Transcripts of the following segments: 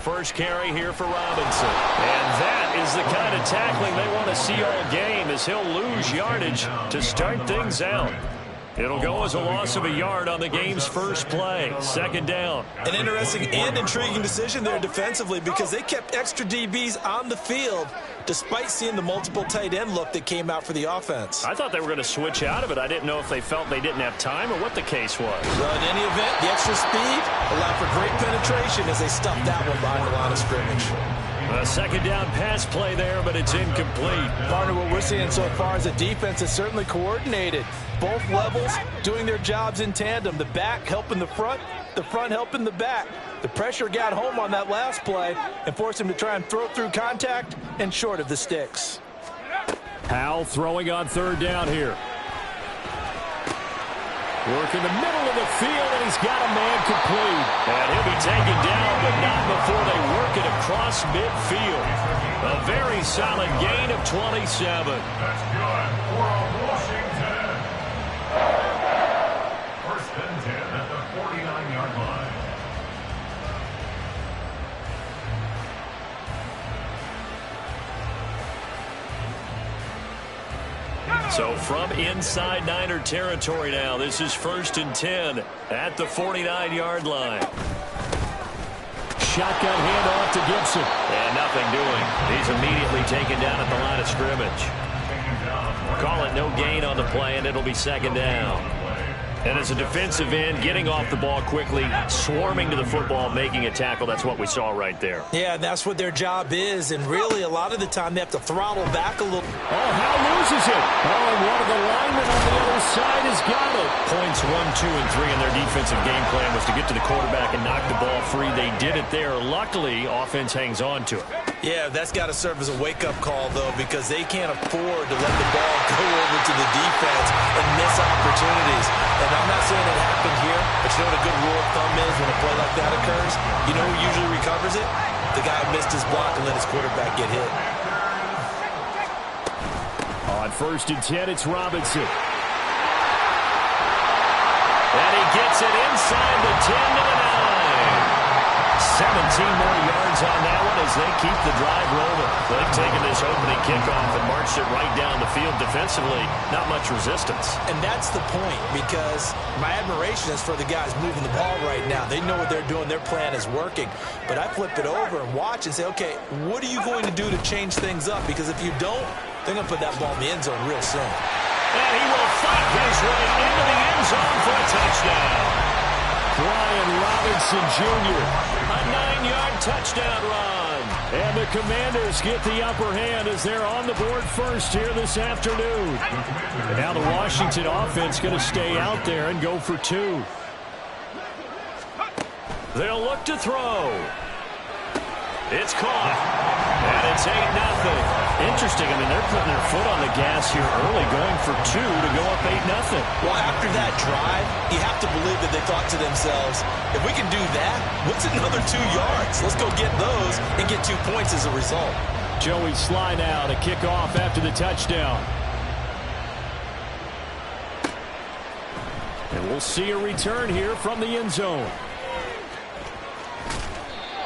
first carry here for Robinson. And that is the kind of tackling they want to see all game, as he'll lose yardage to start things out. It'll go as a loss of a yard on the game's first play. Second down. An interesting and intriguing decision there defensively, because they kept extra DBs on the field despite seeing the multiple tight end look that came out for the offense. I thought they were going to switch out of it. I didn't know if they felt they didn't have time or what the case was. Well, in any event, the extra speed allowed for great penetration as they stuffed that one behind the line of scrimmage. A second down pass play there, but it's incomplete. Partner, what we're seeing so far is the defense is certainly coordinated. Both levels doing their jobs in tandem. The back helping the front helping the back. The pressure got home on that last play and forced him to try and throw through contact and short of the sticks. Powell throwing on third down here. Work in the middle of the field, and he's got a man complete. And he'll be taken down, but not before they work it across midfield. A very solid gain of 27. That's good for Washington. First and 10 at the 49-yard line. So from inside Niner territory now, this is first and 10 at the 49-yard line. Shotgun handoff to Gibson. And nothing doing. He's immediately taken down at the line of scrimmage. Call it no gain on the play, and it'll be second down. And as a defensive end, getting off the ball quickly, swarming to the football, making a tackle, that's what we saw right there. Yeah, and that's what their job is, and really a lot of the time they have to throttle back a little. Oh, Howe loses it. Oh, and one of the linemen on the other side has got it. Points 1, 2, and 3 in their defensive game plan was to get to the quarterback and knock the ball free. They did it there. Luckily, offense hangs on to it. Yeah, that's got to serve as a wake-up call, though, because they can't afford to let the ball go over to the defense and miss opportunities. And I'm not saying it happened here, but you know what a good rule of thumb is when a play like that occurs? You know who usually recovers it? The guy who missed his block and let his quarterback get hit. On first and 10, it's Robinson. And he gets it inside the 10 to the 9. 17 more yards on that one as they keep the drive rolling. They've taken this opening kickoff and marched it right down the field defensively. Not much resistance. And that's the point, because my admiration is for the guys moving the ball right now. They know what they're doing. Their plan is working. But I flip it over and watch and say, okay, what are you going to do to change things up? Because if you don't, they're going to put that ball in the end zone real soon. And he will fight his way into the end zone for a touchdown. Brian Robinson Jr., a 9-yard touchdown run. And the Commanders get the upper hand as they're on the board first here this afternoon. And now the Washington offense going to stay out there and go for 2. They'll look to throw. It's caught. And it's 8-0. Interesting. I mean, they're putting their foot on the gas here early, going for 2 to go up 8-0. Well, after that drive, you have to believe that they thought to themselves, if we can do that, what's another 2 yards? Let's go get those and get 2 points as a result. Joey Sly now to kick off after the touchdown. And we'll see a return here from the end zone.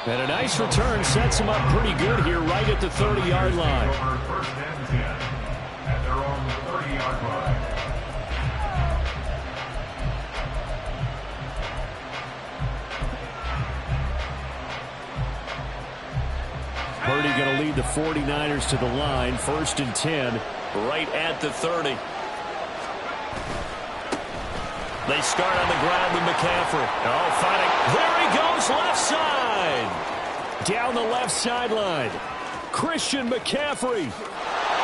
And a nice return sets him up pretty good here right at the 30-yard line. First and 10 at their own 30-yard line. Purdy going to lead the 49ers to the line. First and 10 right at the 30. They start on the ground with McCaffrey. Oh, fighting. There he goes, left side. Down the left sideline. Christian McCaffrey.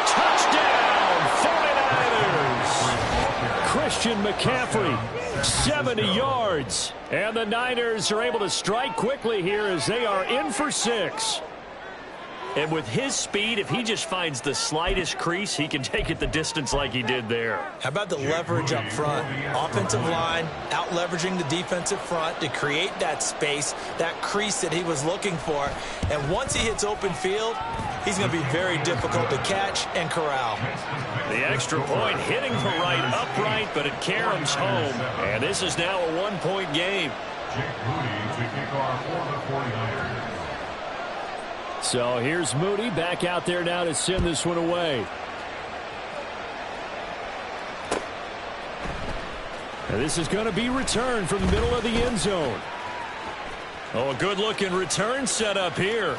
Touchdown, 49ers. Christian McCaffrey, 70 yards. And the Niners are able to strike quickly here as they are in for 6. And with his speed, if he just finds the slightest crease, he can take it the distance like he did there. How about the leverage up front? Offensive line out leveraging the defensive front to create that space, that crease that he was looking for. And once he hits open field, he's going to be very difficult to catch and corral. The extra point hitting the right upright, but it caroms home. And this is now a 1-point game. Jake Moody to kick off for the 49ers. So here's Moody back out there now to send this one away. And this is going to be returned from the middle of the end zone. Oh, a good-looking return set up here.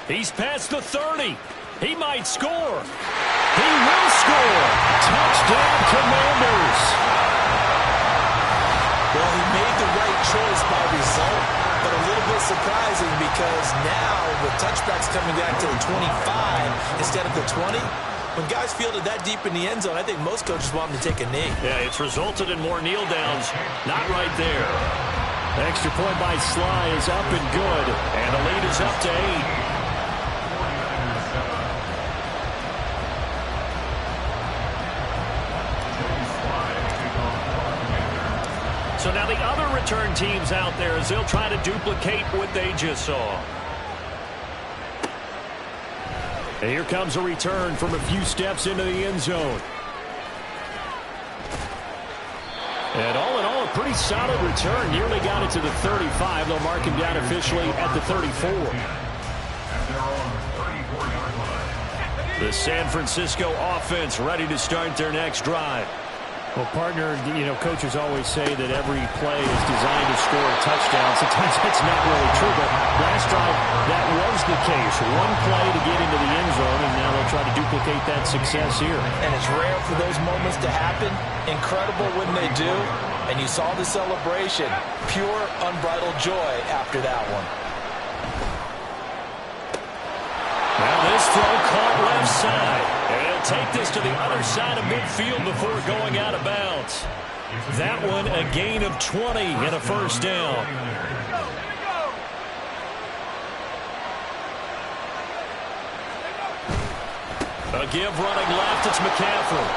He's past the 30. He might score. He will score. Touchdown, Commanders. Well, he made the right choice by result, but a little bit surprising because now the touchback's coming back to the 25 instead of the 20. When guys fielded that deep in the end zone, I think most coaches want them to take a knee. Yeah, it's resulted in more kneel downs. Not right there. Extra point by Sly is up and good, and the lead is up to 8. So now the other return teams out there as they'll try to duplicate what they just saw. And here comes a return from a few steps into the end zone. And all in all, a pretty solid return. Nearly got it to the 35. They'll mark him down officially at the 34. The San Francisco offense ready to start their next drive. Well, partner, coaches always say that every play is designed to score a touchdown. Sometimes that's not really true, but last drive, that was the case. One play to get into the end zone, and now they'll try to duplicate that success here. And it's rare for those moments to happen. Incredible when they do. And you saw the celebration. Pure, unbridled joy after that one. Now this throw caught left side. And he'll take this to the other side of midfield before going out of bounds. That one a gain of 20 and a first down. A give running left, it's McCaffrey.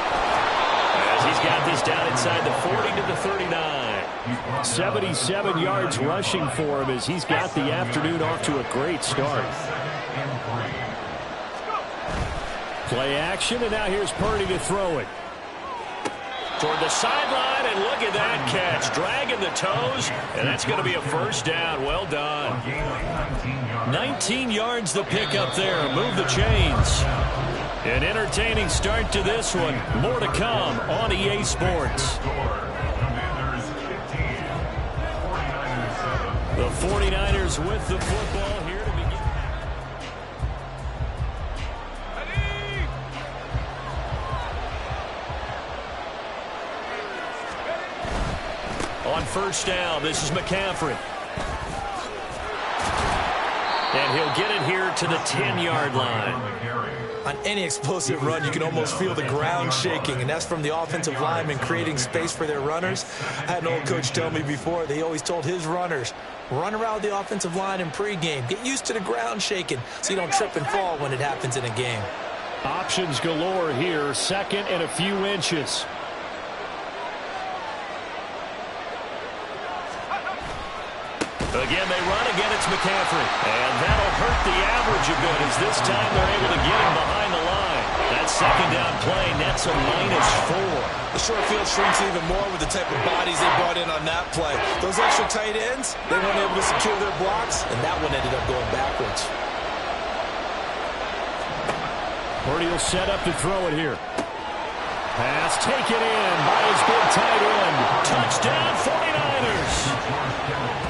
As he's got this down inside the 40 to the 39. 77 yards rushing for him as he's got the afternoon off to a great start. Play action, and now here's Purdy to throw it. Toward the sideline, and look at that catch. Dragging the toes, and that's going to be a first down. Well done. 19 yards the pick up there. Move the chains. An entertaining start to this one. More to come on EA Sports. The 49ers with the football here to begin. On first down, this is McCaffrey. And he'll get it here to the 10-yard line. On any explosive run, you can almost feel the ground shaking, and that's from the offensive linemen creating space for their runners. I had an old coach tell me before, they always told his runners, run around the offensive line in pregame. Get used to the ground shaking so you don't trip and fall when it happens in a game. Options galore here, second and a few inches. Again, they run. Again, it's McCaffrey. And that'll hurt the average a bit as this time they're able to get him behind the line. That second down play nets a -4. The short field shrinks even more with the type of bodies they brought in on that play. Those extra tight ends, they weren't able to secure their blocks, and that one ended up going backwards. Purdy will set up to throw it here. Pass taken in by his big tight end. Touchdown 49ers.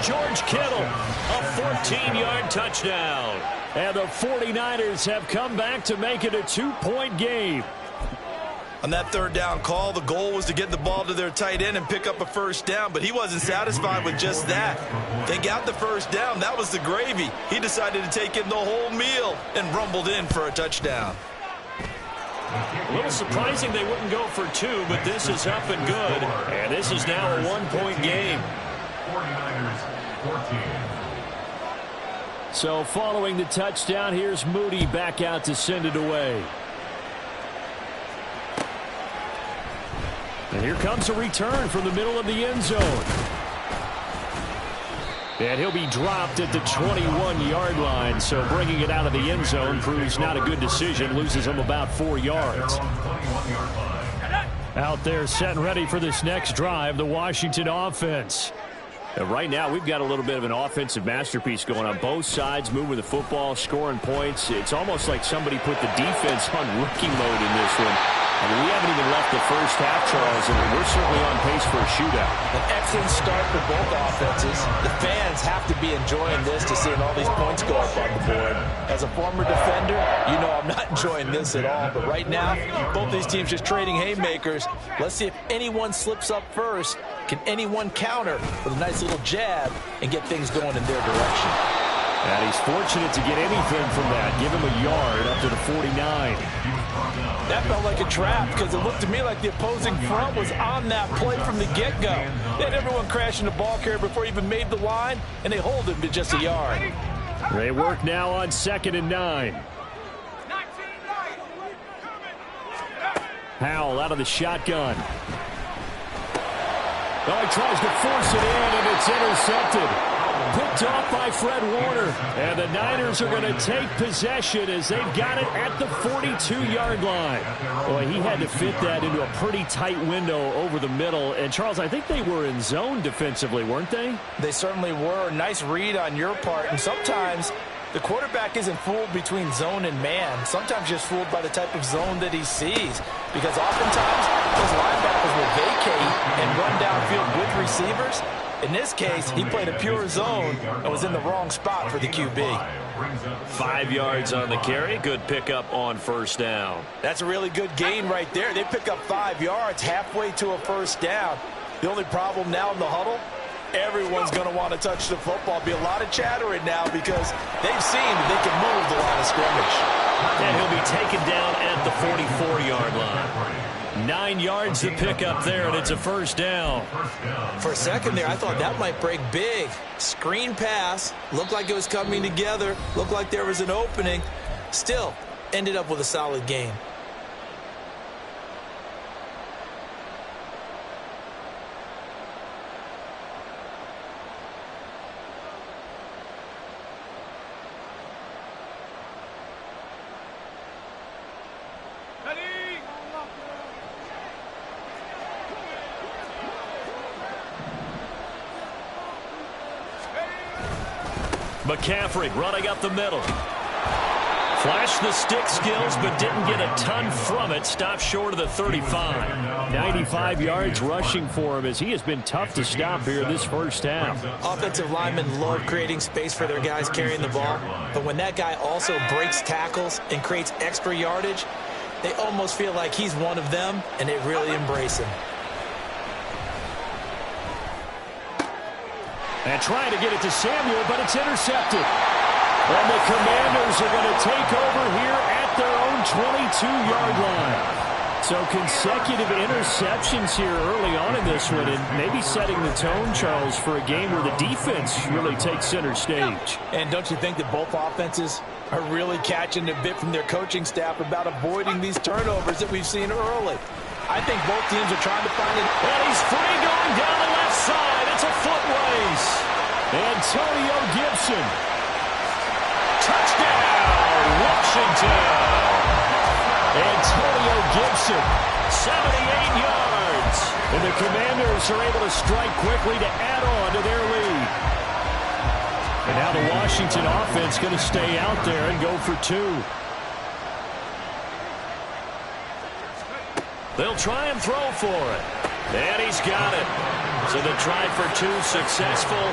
George Kittle, a 14-yard touchdown. And the 49ers have come back to make it a 2-point game. On that third down call, the goal was to get the ball to their tight end and pick up a first down, but he wasn't satisfied with just that. They got the first down. That was the gravy. He decided to take in the whole meal and rumbled in for a touchdown. A little surprising they wouldn't go for 2, but this is up and good. And this is now a 1-point game. 49ers 14. So following the touchdown, here's Moody back out to send it away. And here comes a return from the middle of the end zone. And he'll be dropped at the 21-yard line, so bringing it out of the end zone proves not a good decision, loses him about 4 yards. Out there set and ready for this next drive, the Washington offense. And right now, we've got a little bit of an offensive masterpiece going on both sides, moving the football, scoring points. It's almost like somebody put the defense on rookie mode in this one. I mean, we haven't even left the first half, Charles, and we're certainly on pace for a shootout. An excellent start for both offenses. The fans have to be enjoying this to seeing all these points go up on the board. As a former defender, you know I'm not enjoying this at all. But right now, both these teams just trading haymakers. Let's see if anyone slips up first. Can anyone counter with a nice little jab and get things going in their direction? And he's fortunate to get anything from that. Give him a yard up to the 49. That felt like a trap because it looked to me like the opposing front was on that play from the get-go. They had everyone crashing the ball carrier before he even made the line, and they hold him to just a yard. They work now on 2nd and 9. Howell out of the shotgun. Oh, he tries to force it in, and it's intercepted. Picked off by Fred Warner. And the Niners are going to take possession as they've got it at the 42-yard line. Boy, he had to fit that into a pretty tight window over the middle. And, Charles, I think they were in zone defensively, weren't they? They certainly were. Nice read on your part. And sometimes the quarterback isn't fooled between zone and man. Sometimes just fooled by the type of zone that he sees. Because oftentimes those linebackers will vacate and run downfield with receivers. In this case, he played a pure zone and was in the wrong spot for the QB. 5 yards on the carry. Good pickup on first down. That's a really good gain right there. They pick up 5 yards halfway to a first down. The only problem now in the huddle, everyone's going to want to touch the football. Be a lot of chattering now because they've seen that they can move the line of scrimmage. And he'll be taken down at the 44-yard line. 9 yards to pick up there, and it's a first down. For a second there, I thought that might break big. Screen pass. Looked like it was coming together. Looked like there was an opening. Still, ended up with a solid gain. McCaffrey running up the middle. Flashed the stick skills, but didn't get a ton from it. Stopped short of the 35. 95 yards rushing for him as he has been tough to stop here this first half. Offensive linemen love creating space for their guys carrying the ball. But when that guy also breaks tackles and creates extra yardage, they almost feel like he's one of them, and they really embrace him. And trying to get it to Samuel, but it's intercepted. And the Commanders are going to take over here at their own 22-yard line. So consecutive interceptions here early on in this one, and maybe setting the tone, Charles, for a game where the defense really takes center stage. And don't you think that both offenses are really catching a bit from their coaching staff about avoiding these turnovers that we've seen early? I think both teams are trying to find it. And he's free going down the left side. It's a foot race. Antonio Gibson. Touchdown, Washington. Antonio Gibson, 78 yards. And the Commanders are able to strike quickly to add on to their lead. And now the Washington offense going to stay out there and go for 2. They'll try and throw for it. And he's got it. So the try for 2 successful.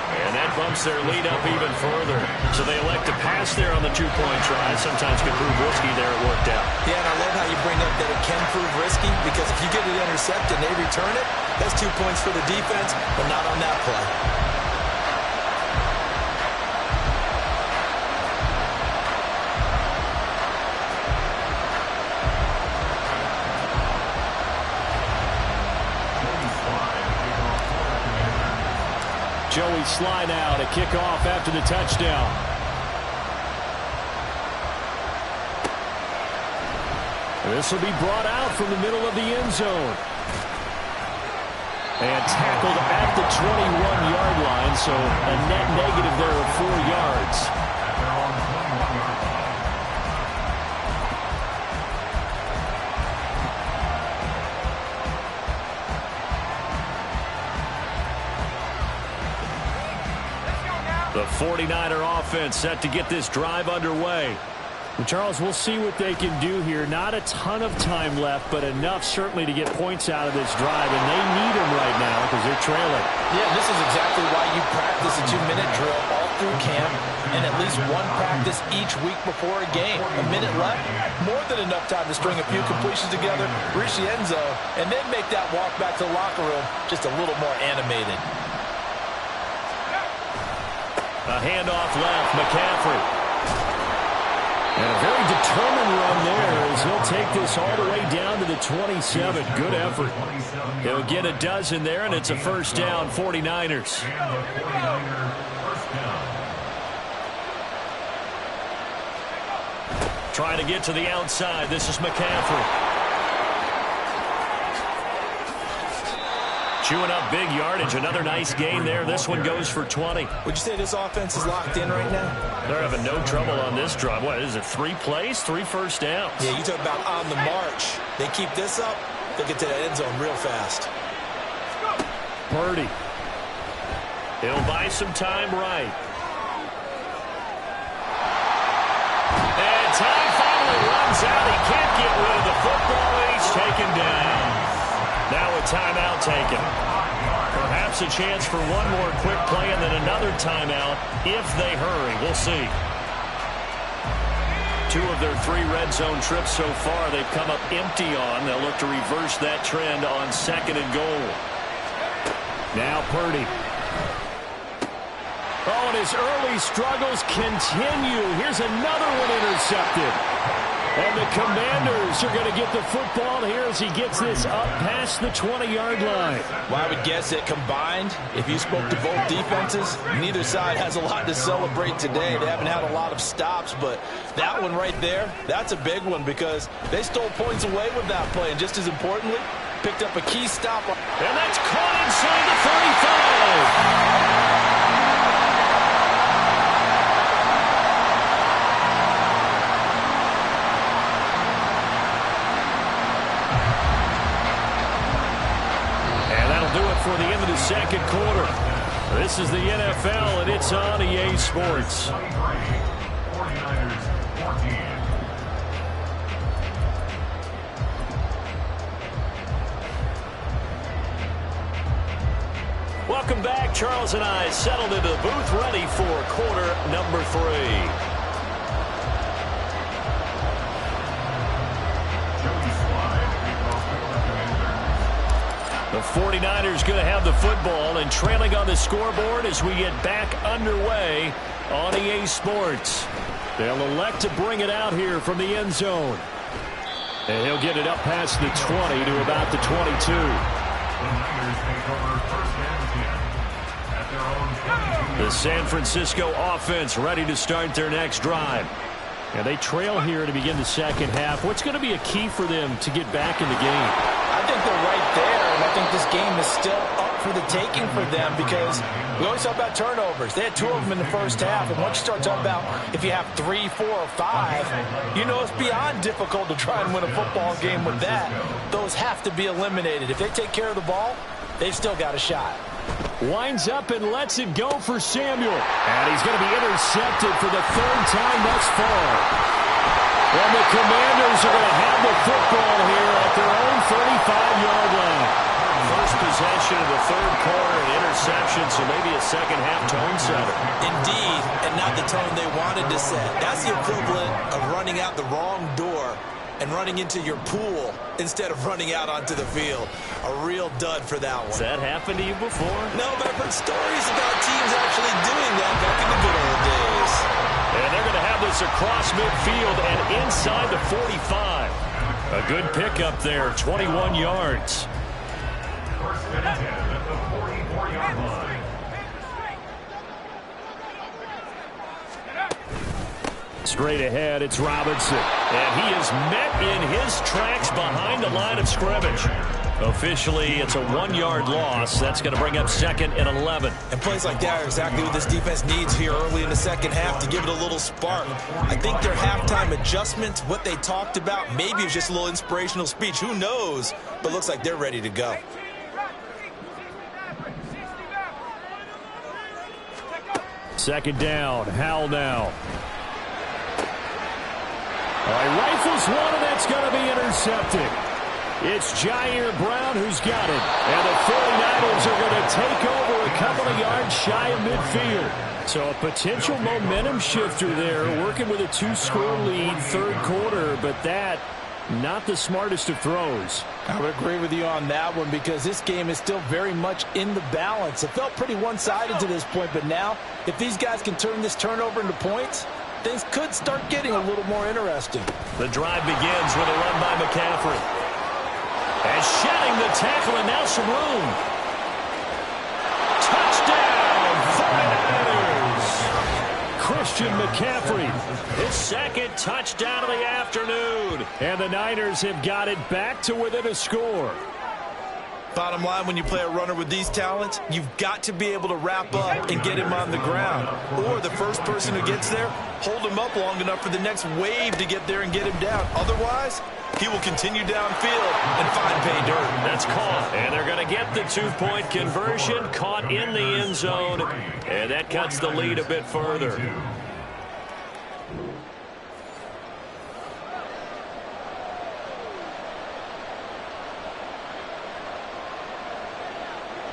And that bumps their lead up even further. So they elect to pass there on the 2-point try. Sometimes can prove risky there. It worked out. Yeah, and I love how you bring up that it can prove risky, because if you get it intercepted and they return it, that's 2 points for the defense, but not on that play. Joey Sly now to kick off after the touchdown. This will be brought out from the middle of the end zone. And tackled at the 21-yard line, so a net negative there of 4 yards. The 49er offense set to get this drive underway. And Charles, we'll see what they can do here. Not a ton of time left, but enough certainly to get points out of this drive, and they need them right now because they're trailing. Yeah, this is exactly why you practice a 2-minute drill all through camp and at least one practice each week before a game. A minute left, more than enough time to string a few completions together, reach the end zone, and then make that walk back to the locker room just a little more animated. A handoff left, McCaffrey. And a very determined run there as he'll take this all the way down to the 27. Good effort. He'll get a dozen there, and it's a first down, 49ers. Trying to get to the outside. This is McCaffrey. Chewing up big yardage. Another nice gain there. This one goes for 20. Would you say this offense is locked in right now? They're having no trouble on this drive. What is it, 3 plays, 3 first downs? Yeah, you talk about on the march. They keep this up, they'll get to the end zone real fast. Purdy. He'll buy some time right. And time finally runs out. He can't get rid of the football, and he's taken down. Now a timeout taken. Perhaps a chance for one more quick play and then another timeout if they hurry. We'll see. 2 of their 3 red zone trips so far they've come up empty on. They'll look to reverse that trend on 2nd and goal. Now Purdy. Oh, and his early struggles continue. Here's another one intercepted. And the Commanders are going to get the football here as he gets this up past the 20-yard line. Well, I would guess that combined, if you spoke to both defenses, neither side has a lot to celebrate today. They haven't had a lot of stops, but that one right there, that's a big one because they stole points away with that play. And just as importantly, picked up a key stop. And that's caught inside the 35. For the end of the second quarter. This is the NFL, and it's on EA Sports. 49ers 14. Welcome back. Charles and I settled into the booth, ready for quarter number 3. The 49ers going to have the football and trailing on the scoreboard as we get back underway on EA Sports. They'll elect to bring it out here from the end zone. And he'll get it up past the 20 to about the 22. The San Francisco offense ready to start their next drive. And they trail here to begin the second half. What's going to be a key for them to get back in the game? I think they're right there, and I think this game is still up for the taking for them because we always talk about turnovers. They had 2 of them in the first half, and once you start talking about if you have 3, 4, or 5, you know it's beyond difficult to try and win a football game with that. Those have to be eliminated. If they take care of the ball, they've still got a shot. Winds up and lets it go for Samuel. And he's going to be intercepted for the 3rd time thus far. And the Commanders are going to have the football here at their own 35-yard line. First possession of the 3rd quarter, an interception, so maybe a second-half tone setter. Indeed, and not the tone they wanted to set. That's the equivalent of running out the wrong door and running into your pool instead of running out onto the field. A real dud for that one. Has that happened to you before? No, but I've heard stories about teams actually doing that back in the good old days. And they're going to have this across midfield and inside the 45. A good pickup there, 21 yards. First and 10 at the 44-yard line. Straight ahead, it's Robinson. And he is met in his tracks behind the line of scrimmage. Officially, it's a 1-yard loss. That's going to bring up 2nd and 11. And plays like that are exactly what this defense needs here early in the second half to give it a little spark. I think their halftime adjustments, what they talked about, maybe it was just a little inspirational speech. Who knows? But looks like they're ready to go. Second down. Howell now. All right, rifles one, and that's going to be intercepted. It's Jair Brown who's got it. And the 49ers are going to take over a couple of yards shy of midfield. So a potential momentum shifter there, working with a 2-score lead, third quarter, but that not the smartest of throws. I would agree with you on that one because this game is still very much in the balance. It felt pretty one-sided to this point, but now if these guys can turn this turnover into points, things could start getting a little more interesting. The drive begins with a run by McCaffrey. And shedding the tackle, and now some room. Touchdown, 49ers! Christian McCaffrey, his second touchdown of the afternoon. And the Niners have got it back to within a score. Bottom line, when you play a runner with these talents, you've got to be able to wrap up and get him on the ground. Or the first person who gets there, hold him up long enough for the next wave to get there and get him down. Otherwise, he will continue downfield and find pay dirt. That's caught. And they're going to get the 2-point conversion, caught in the end zone. And that cuts the lead a bit further.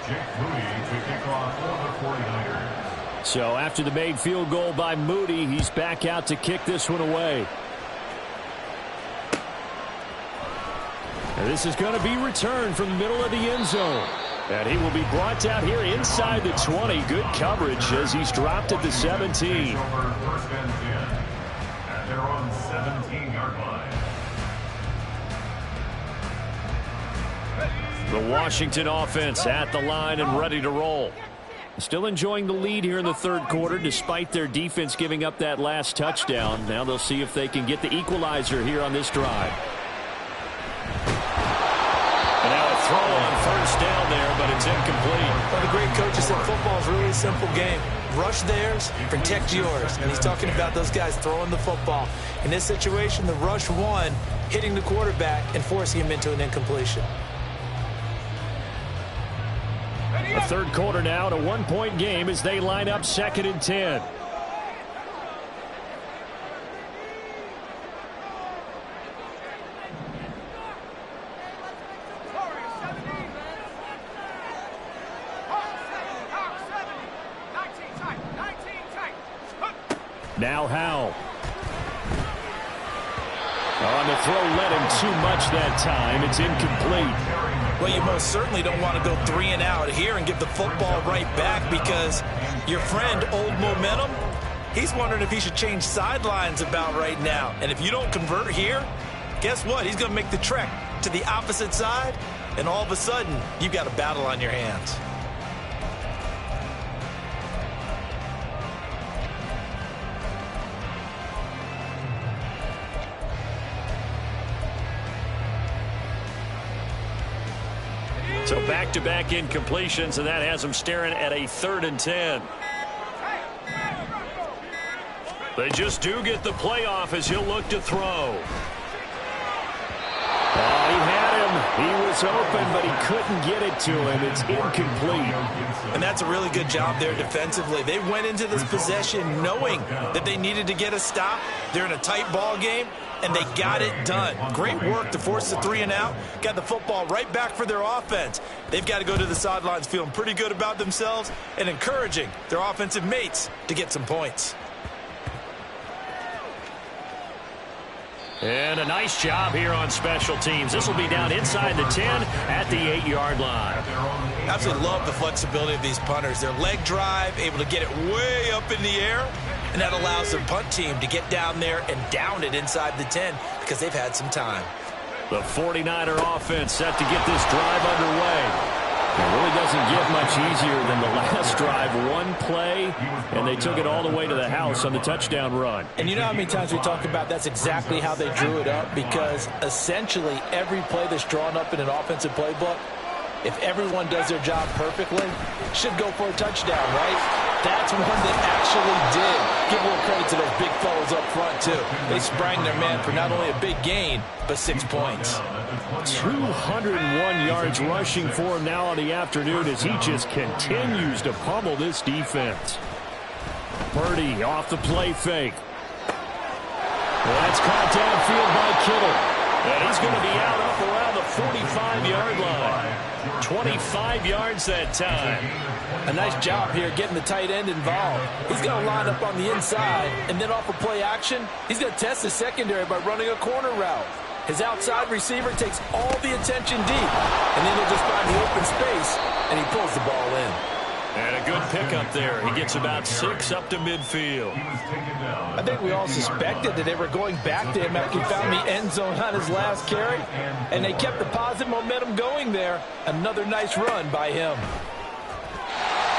Jake Moody to kick off for the 49ers. So after the made field goal by Moody, he's back out to kick this one away. And this is going to be returned from the middle of the end zone. And he will be brought down here inside the 20. Good coverage as he's dropped at the 17. First and 10 at their own 17-yard line. The Washington offense at the line and ready to roll. Still enjoying the lead here in the third quarter despite their defense giving up that last touchdown. Now they'll see if they can get the equalizer here on this drive. And now a throw on first down there, but it's incomplete. Well, the great coaches said football is really a simple game. Rush theirs, protect yours. And he's talking about those guys throwing the football. In this situation, the rush one, hitting the quarterback and forcing him into an incompletion. A third quarter now, and a 1-point game as they line up 2nd and 10. Now Howell. On the throw, led him too much that time. It's incomplete. Well, you most certainly don't want to go 3 and out here and give the football right back because your friend, Old Momentum, he's wondering if he should change sidelines about right now. And if you don't convert here, guess what? He's going to make the trek to the opposite side, and all of a sudden, you've got a battle on your hands. So back-to-back incompletions, and that has him staring at a 3rd and 10. They just do get the playoff as he'll look to throw. Oh, he had him. He was open, but he couldn't get it to him. It's incomplete. And that's a really good job there defensively. They went into this possession knowing that they needed to get a stop. They're in a tight ball game, and they got it done. Great work to force the 3 and out. Got the football right back for their offense. They've got to go to the sidelines feeling pretty good about themselves and encouraging their offensive mates to get some points. And a nice job here on special teams. This will be down inside the 10 at the 8-yard line. Absolutely love the flexibility of these punters. Their leg drive, able to get it way up in the air, and that allows their punt team to get down there and down it inside the 10 because they've had some time. The 49er offense set to get this drive underway. It really doesn't get much easier than the last drive. One play, and they took it all the way to the house on the touchdown run. And you know how many times we talk about that's exactly how they drew it up? Because essentially every play that's drawn up in an offensive playbook, if everyone does their job perfectly, should go for a touchdown, right? That's one that actually did. Give a little credit to those big fellows up front, too. They sprang their man for not only a big gain, but 6 points. 201 yards rushing for him now on the afternoon as he just continues to pummel this defense. Purdy off the play fake. That's caught downfield by Kittle. And he's going to be out up around the 45-yard line. 25 yards that time. A nice job here getting the tight end involved. He's going to line up on the inside, and then off of play action, he's going to test his secondary by running a corner route. His outside receiver takes all the attention deep, and then he'll just find the open space, and he pulls the ball in. And a good pickup there. He gets about 6 up to midfield. I think we all suspected that they were going back to him after he found the end zone on his last carry, and they kept the positive momentum going there. Another nice run by him.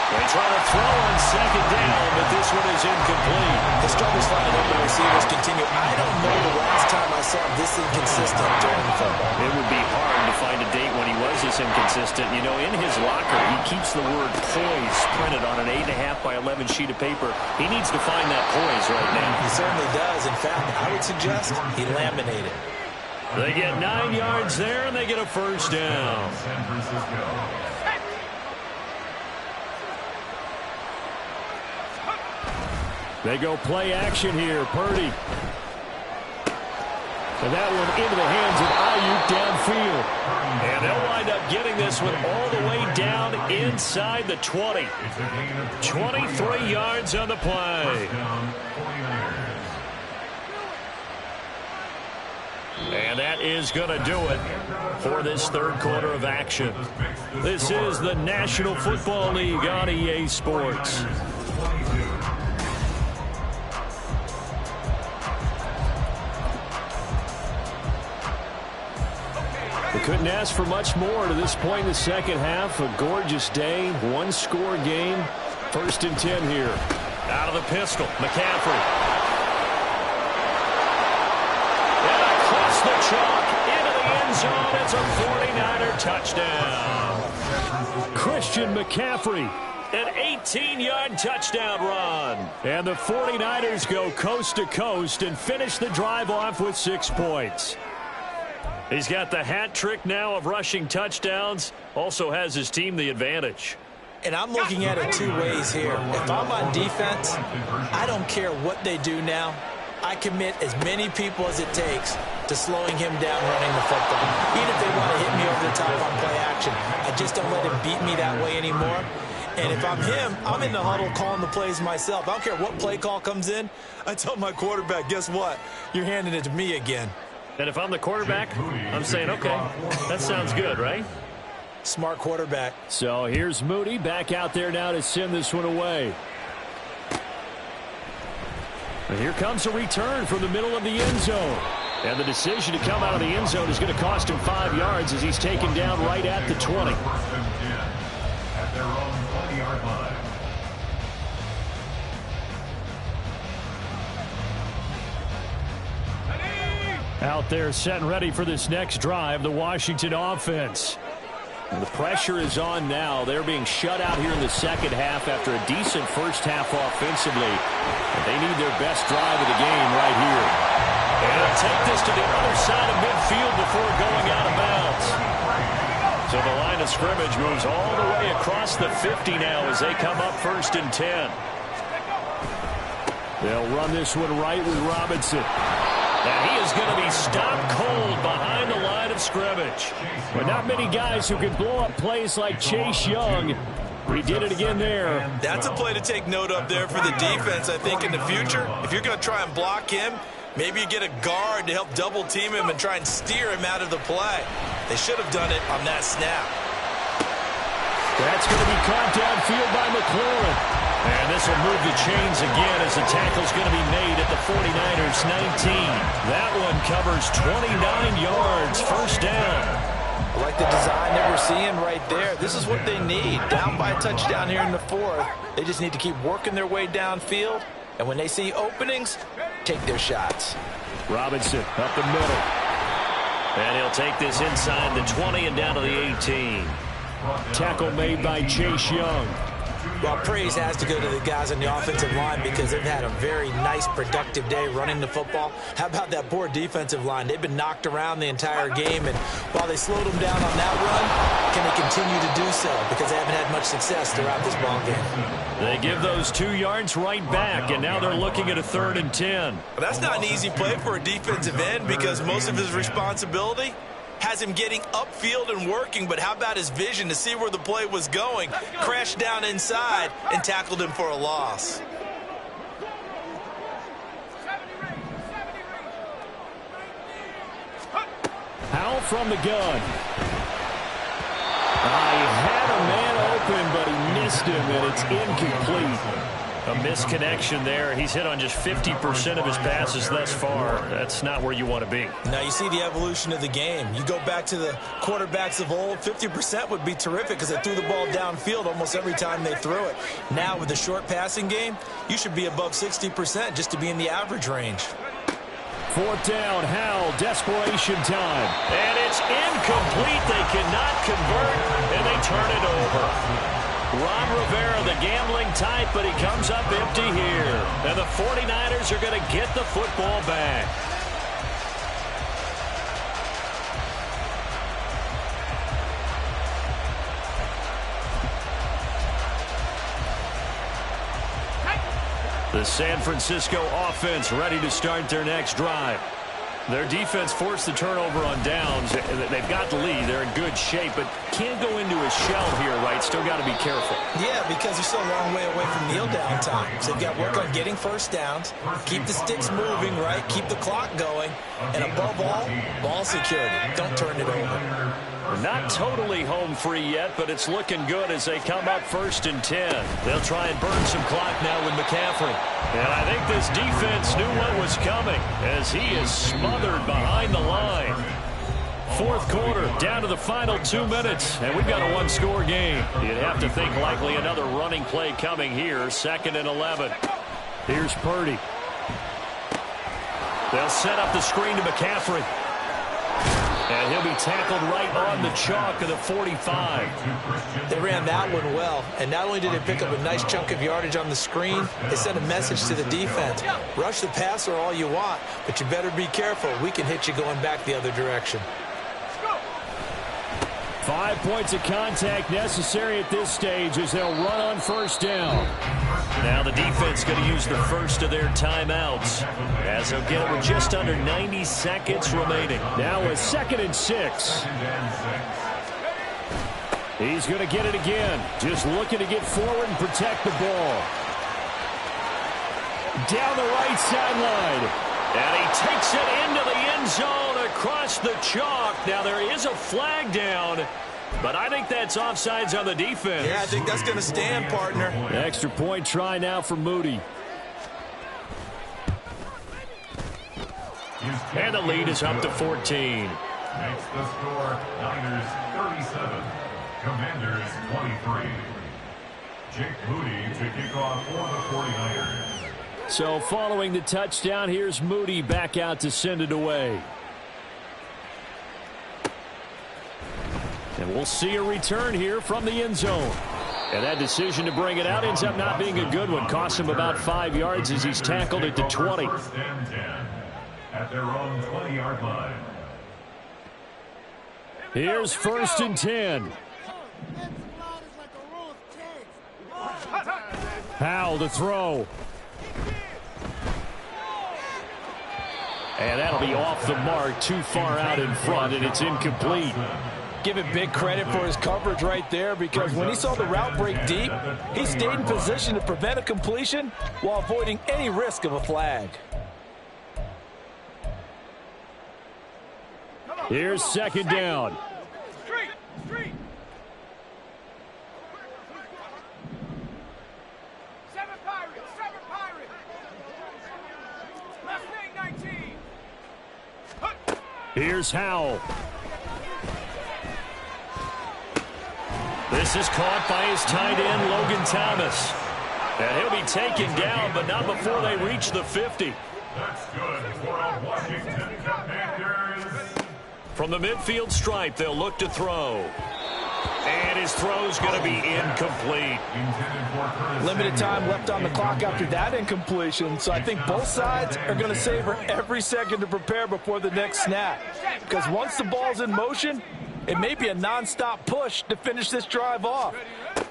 They try to throw on second down, but this one is incomplete. The struggles finding open receivers continue. I don't know the last time I saw this inconsistent during football. It would be hard to find a date when he was this inconsistent. You know, in his locker, he keeps the word poise printed on an 8.5 by 11 sheet of paper. He needs to find that poise right now. He certainly does. In fact, I would suggest he laminated. They get 9 yards there, and they get a first down. San Francisco. They go play action here. Purdy. And that one into the hands of Ayuk downfield. And they'll wind up getting this one all the way down inside the 20. 23 yards on the play. And that is going to do it for this third quarter of action. This is the National Football League on EA Sports. They couldn't ask for much more to this point in the second half. A gorgeous day, one-score game. 1st and 10 here. Out of the pistol, McCaffrey. And across the chalk into the end zone. It's a 49er touchdown. Christian McCaffrey. An 18-yard touchdown run. And the 49ers go coast to coast and finish the drive off with 6 points. He's got the hat trick now of rushing touchdowns. Also has his team the advantage. And I'm looking at it 2 ways here. If I'm on defense, I don't care what they do now. I commit as many people as it takes to slowing him down running the football. Even if they want to hit me over the top on play action, I just don't let him beat me that way anymore. And if I'm him, I'm in the huddle calling the plays myself. I don't care what play call comes in. I tell my quarterback, guess what? You're handing it to me again. And if I'm the quarterback, I'm saying, okay, that sounds good, right? Smart quarterback. So here's Moody back out there now to send this one away. And here comes a return from the middle of the end zone. And the decision to come out of the end zone is going to cost him 5 yards as he's taken down right at the 20. At their own 20-yard line. Out there set and ready for this next drive, the Washington offense. And the pressure is on now. They're being shut out here in the second half after a decent first half offensively. But they need their best drive of the game right here. And they'll take this to the other side of midfield before going out of bounds. So the line of scrimmage moves all the way across the 50 now as they come up 1st and 10. They'll run this one right with Robinson. And he is going to be stopped cold behind the line of scrimmage. But not many guys who can blow up plays like Chase Young. He did it again there. That's a play to take note of there for the defense, I think, in the future. If you're going to try and block him, maybe you get a guard to help double-team him and try and steer him out of the play. They should have done it on that snap. That's going to be caught downfield by McLaurin. And this will move the chains again as the tackle's going to be made at the 49ers 19. That one covers 29 yards, 1st down. I like the design that we're seeing right there. This is what they need. Down by a touchdown here in the 4th. They just need to keep working their way downfield. And when they see openings, take their shots. Robinson up the middle. And he'll take this inside the 20 and down to the 18. Tackle made by Chase Young. Well, praise has to go to the guys on the offensive line because they've had a very nice, productive day running the football. How about that poor defensive line? They've been knocked around the entire game, and while they slowed them down on that run, can they continue to do so? Because they haven't had much success throughout this ball game. They give those 2 yards right back, and now they're looking at a 3rd and 10. Well, that's not an easy play for a defensive end because most of his responsibility has him getting upfield and working, but how about his vision to see where the play was going? Crashed down inside and tackled him for a loss. Howell from the gun. He had a man open, but he missed him, and it's incomplete. A misconnection there. He's hit on just 50% of his passes thus far. That's not where you want to be. Now you see the evolution of the game. You go back to the quarterbacks of old, 50% would be terrific because they threw the ball downfield almost every time they threw it. Now with the short passing game, you should be above 60% just to be in the average range. 4th down, Howell, desperation time. And it's incomplete. They cannot convert, and they turn it over. Ron Rivera, the gambling type, but he comes up empty here. And the 49ers are going to get the football back. The San Francisco offense ready to start their next drive. Their defense forced the turnover on downs. They've got the lead. They're in good shape, but can't go into a shell here, right? Still got to be careful. Yeah, because they're still a long way away from kneel down time. So they've got to work on getting first downs, keep the sticks moving, right? Keep the clock going, and above all, ball security. Don't turn it over. They're not totally home free yet, but it's looking good as they come up 1st and 10. They'll try and burn some clock now with McCaffrey. And I think this defense knew what was coming as he is smothered behind the line. 4th quarter, down to the final 2 minutes, and we've got a 1-score game. You'd have to think likely another running play coming here, 2nd and 11. Here's Purdy. They'll set up the screen to McCaffrey. And he'll be tackled right on the chalk of the 45. They ran that one well, and not only did they pick up a nice chunk of yardage on the screen, they sent a message to the defense. Rush the passer all you want, but you better be careful. We can hit you going back the other direction. 5 points of contact necessary at this stage as they'll run on 1st down. Now the defense going to use the first of their timeouts as they'll get it with just under 90 seconds remaining. Now a 2nd and 6. He's going to get it again. Just looking to get forward and protect the ball. Down the right sideline. And he takes it into the end zone across the chalk. Now there is a flag down, but I think that's offsides on the defense. Yeah, I think that's going to stand, partner. Extra point try now for Moody. And the lead is up to 14. Makes the score Niners 37, Commanders 23. Jake Moody to kick off for the 49ers. So following the touchdown, here's Moody back out to send it away. And we'll see a return here from the end zone. And that decision to bring it out ends up not being a good one. Costs him about 5 yards as he's tackled at the 20. 1st and 10 at their own 20-yard line. Here's 1st and 10. Howell to throw. And that'll be off the mark, too far out in front, and it's incomplete. Give him big credit for his coverage right there because when he saw the route break deep, he stayed in position to prevent a completion while avoiding any risk of a flag. Here's 2nd down. Street. 7 Pirates. Left wing 19. Here's Howell. This is caught by his tight end, Logan Thomas. And he'll be taken down, but not before they reach the 50. That's good for a Washington Commanders From the midfield stripe, they'll look to throw. And his throw's going to be incomplete. Limited time left on the clock after that incompletion, so I think both sides are going to savor every second to prepare before the next snap. Because once the ball's in motion, it may be a non-stop push to finish this drive off.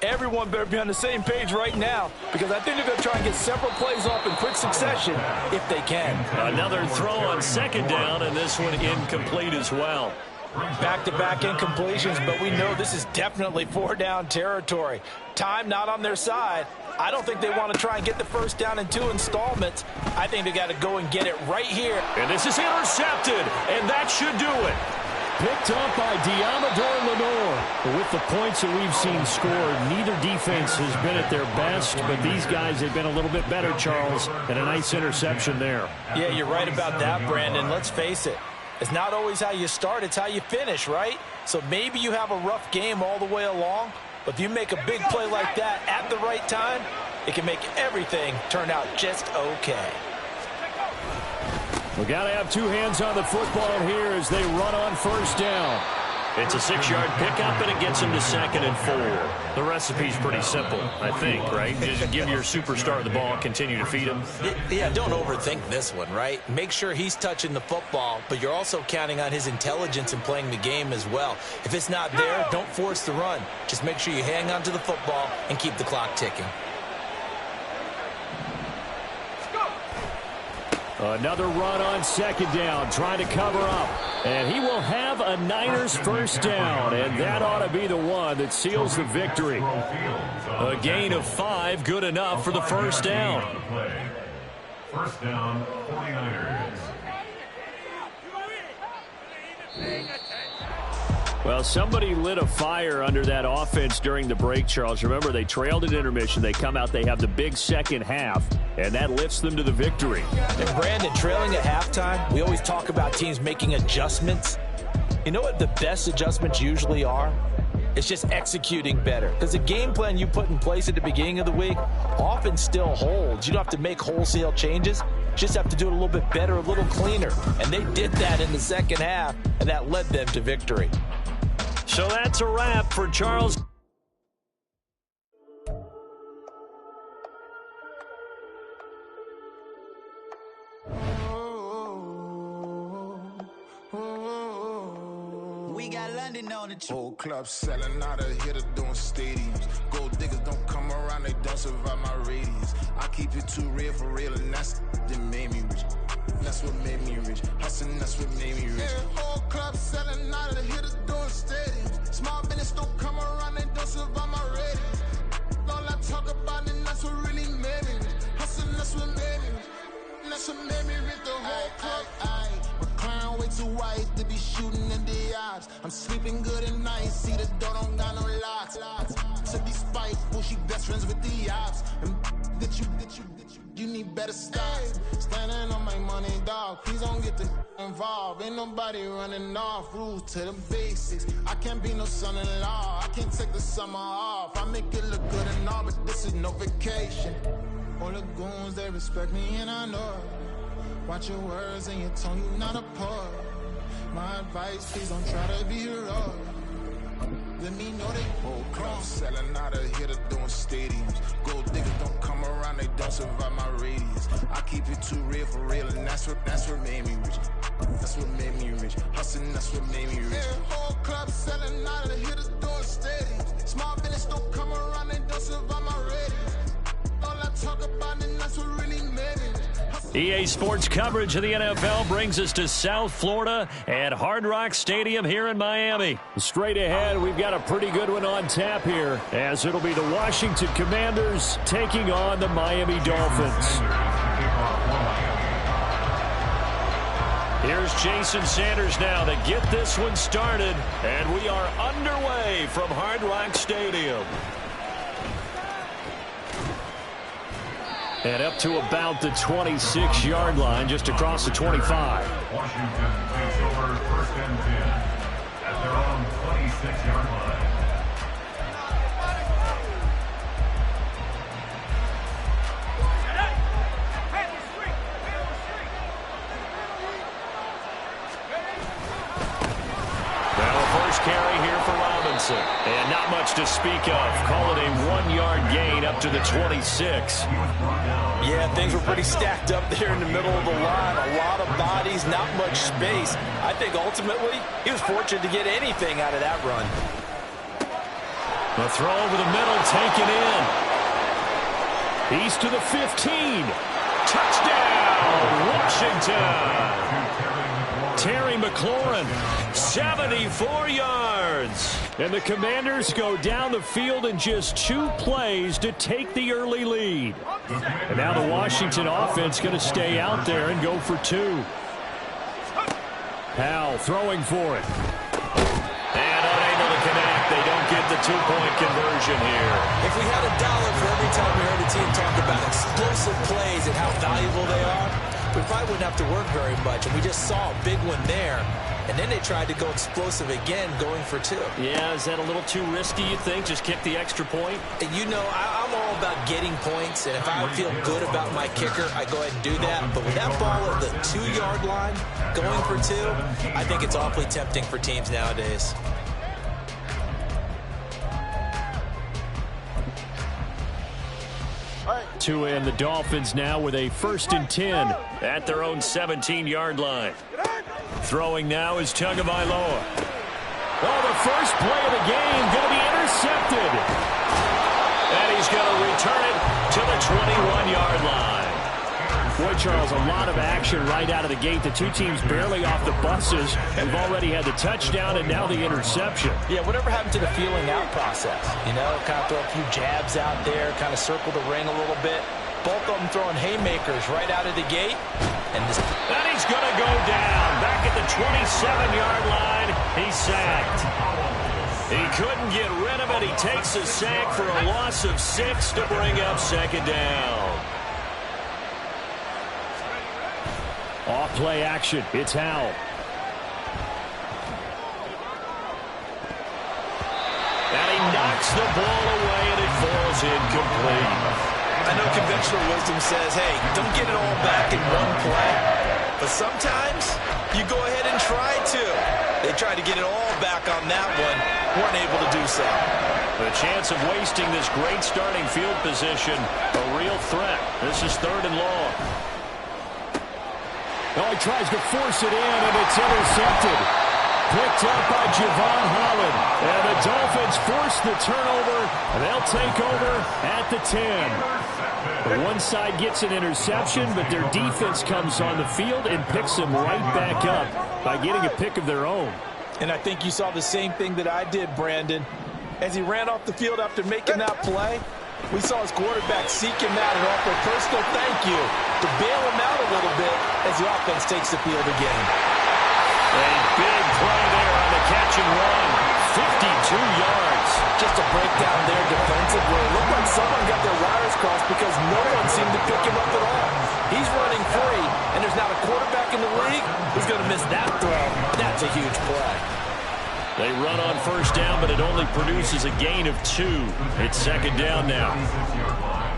Everyone better be on the same page right now, because I think they're going to try and get several plays off in quick succession if they can. Another throw on second down, and this one incomplete as well. Back-to-back incompletions, but we know this is definitely four-down territory. Time not on their side. I don't think they want to try and get the first down in 2 installments. I think they got to go and get it right here. And this is intercepted, and that should do it. Picked up by Diamador Lenore. With the points that we've seen scored, neither defense has been at their best, but these guys have been a little bit better, Charles, and a nice interception there. Yeah, you're right about that, Brandon. Let's face it. It's not always how you start, it's how you finish, right? So maybe you have a rough game all the way along, but if you make a big play like that at the right time, it can make everything turn out just okay. We got to have 2 hands on the football here as they run on first down. It's a 6-yard pickup, and it gets them to 2nd and 4. The recipe's pretty simple, I think, right? Just give your superstar the ball, continue to feed him. Yeah, don't overthink this one, right? Make sure he's touching the football, but you're also counting on his intelligence in playing the game as well. If it's not there, don't force the run. Just make sure you hang on to the football and keep the clock ticking. Another run on second down, trying to cover up. And he will have a Niners first down, and that ought to be the one that seals the victory. A gain of 5, good enough for the first down. First down, 49ers. Well, somebody lit a fire under that offense during the break, Charles. Remember, they trailed at intermission. They come out, they have the big second half, and that lifts them to the victory. And Brandon, trailing at halftime, we always talk about teams making adjustments. You know what the best adjustments usually are? It's just executing better. Because the game plan you put in place at the beginning of the week often still holds. You don't have to make wholesale changes. You just have to do it a little bit better, a little cleaner. And they did that in the second half, and that led them to victory. So that's a wrap for Charles. We got London on the Whole club selling out of hitter doing stadiums. Gold diggers don't come around, they don't survive my radius. I keep it too real for real, and that's that made me rich. That's what made me rich. Hustling, that's what made me rich. Yeah, whole club selling out of hitters doing stadiums. Small business don't come around, they don't survive my radius. All I talk about, and that's what really made me rich. Hustling, that's what made me rich. And that's what made me rich. The whole club. My crown way too white to be shooting in the eyes. I'm sleeping good at night. See the door don't got no locks. To be spiteful, she best friends with the ops. And you need better styles. Standing on my money, dog. Please don't get the involved. Ain't nobody running off. Rules to the basics. I can't be no son-in-law. I can't take the summer off. I make it look good and all, but this is no vacation. All the goons, they respect me and I know it. Watch your words and your tone, you not a poet. My advice, please don't try to be heroic. Let me know they whole club selling out of hitter doing stadiums. Gold diggers don't come around, they don't survive my radius. I keep it too real for real, and that's what made me rich. That's what made me rich. Hustling, that's what made me rich. Yeah, whole club selling out of hitters doing stadiums. Small business don't come around, they don't survive my radius. All I talk about, and that's what really made me rich. EA Sports coverage of the NFL brings us to South Florida at Hard Rock Stadium here in Miami. Straight ahead, we've got a pretty good one on tap here, as it'll be the Washington Commanders taking on the Miami Dolphins. Here's Jason Sanders now to get this one started, and we are underway from Hard Rock Stadium. And up to about the 26-yard line, just across the 25. Washington takes over first and 10 at their own 26-yard line. carry here for Robinson. And not much to speak of. Call it a 1-yard gain up to the 26. Yeah, things were pretty stacked up there in the middle of the line. A lot of bodies, not much space. I think ultimately he was fortunate to get anything out of that run. The throw over the middle, taken in. He's to the 15. Touchdown, Washington. Terry McLaurin, 74 yards. And the Commanders go down the field in just 2 plays to take the early lead. And now the Washington offense going to stay out there and go for 2. Powell throwing for it. And unable to connect. They don't get the 2-point conversion here. If we had $1 for every time we heard a team talk about explosive plays and how valuable they are, we probably wouldn't have to work very much. And we just saw a big one there. And then they tried to go explosive again, going for 2. Yeah, is that a little too risky, you think? Just kick the extra point? And you know, I'm all about getting points. And if I feel good about my kicker, I go ahead and do that. But with that ball at the 2-yard line, going for 2, I think it's awfully tempting for teams nowadays. To end the Dolphins now with a 1st and 10 at their own 17-yard line. Throwing now is Tagovailoa. Oh, the first play of the game going to be intercepted. And he's going to return it to the 21-yard line. Boy, Charles, a lot of action right out of the gate. The 2 teams barely off the buses. We've already had the touchdown and now the interception. Yeah, whatever happened to the feeling out process? You know, kind of throw a few jabs out there, kind of circle the ring a little bit. Both of them throwing haymakers right out of the gate. And he's going to go down. Back at the 27-yard line. He's sacked. He couldn't get rid of it. He takes a sack for a loss of 6 to bring up 2nd down. Off play action. It's Howell. And he knocks the ball away, and it falls incomplete. I know conventional wisdom says, hey, don't get it all back in one play. But sometimes you go ahead and try to. They tried to get it all back on that one. Weren't able to do so. The chance of wasting this great starting field position, a real threat. This is 3rd and long. Oh, he tries to force it in, and it's intercepted. Picked up by Javon Holland. And the Dolphins force the turnover, and they'll take over at the 10. The one side gets an interception, but their defense comes on the field and picks them right back up by getting a pick of their own. And I think you saw the same thing that I did, Brandon. As he ran off the field after making that play, we saw his quarterback seek him out and offer a personal thank you to bail him out a little bit as the offense takes the field again. A big play there on the catch and run. 52 yards. Just a breakdown there defensively. It looked like someone got their wires crossed because no one seemed to pick him up at all. He's running free, and there's not a quarterback in the league who's going to miss that throw. That's a huge play. They run on 1st down, but it only produces a gain of 2. It's 2nd down now.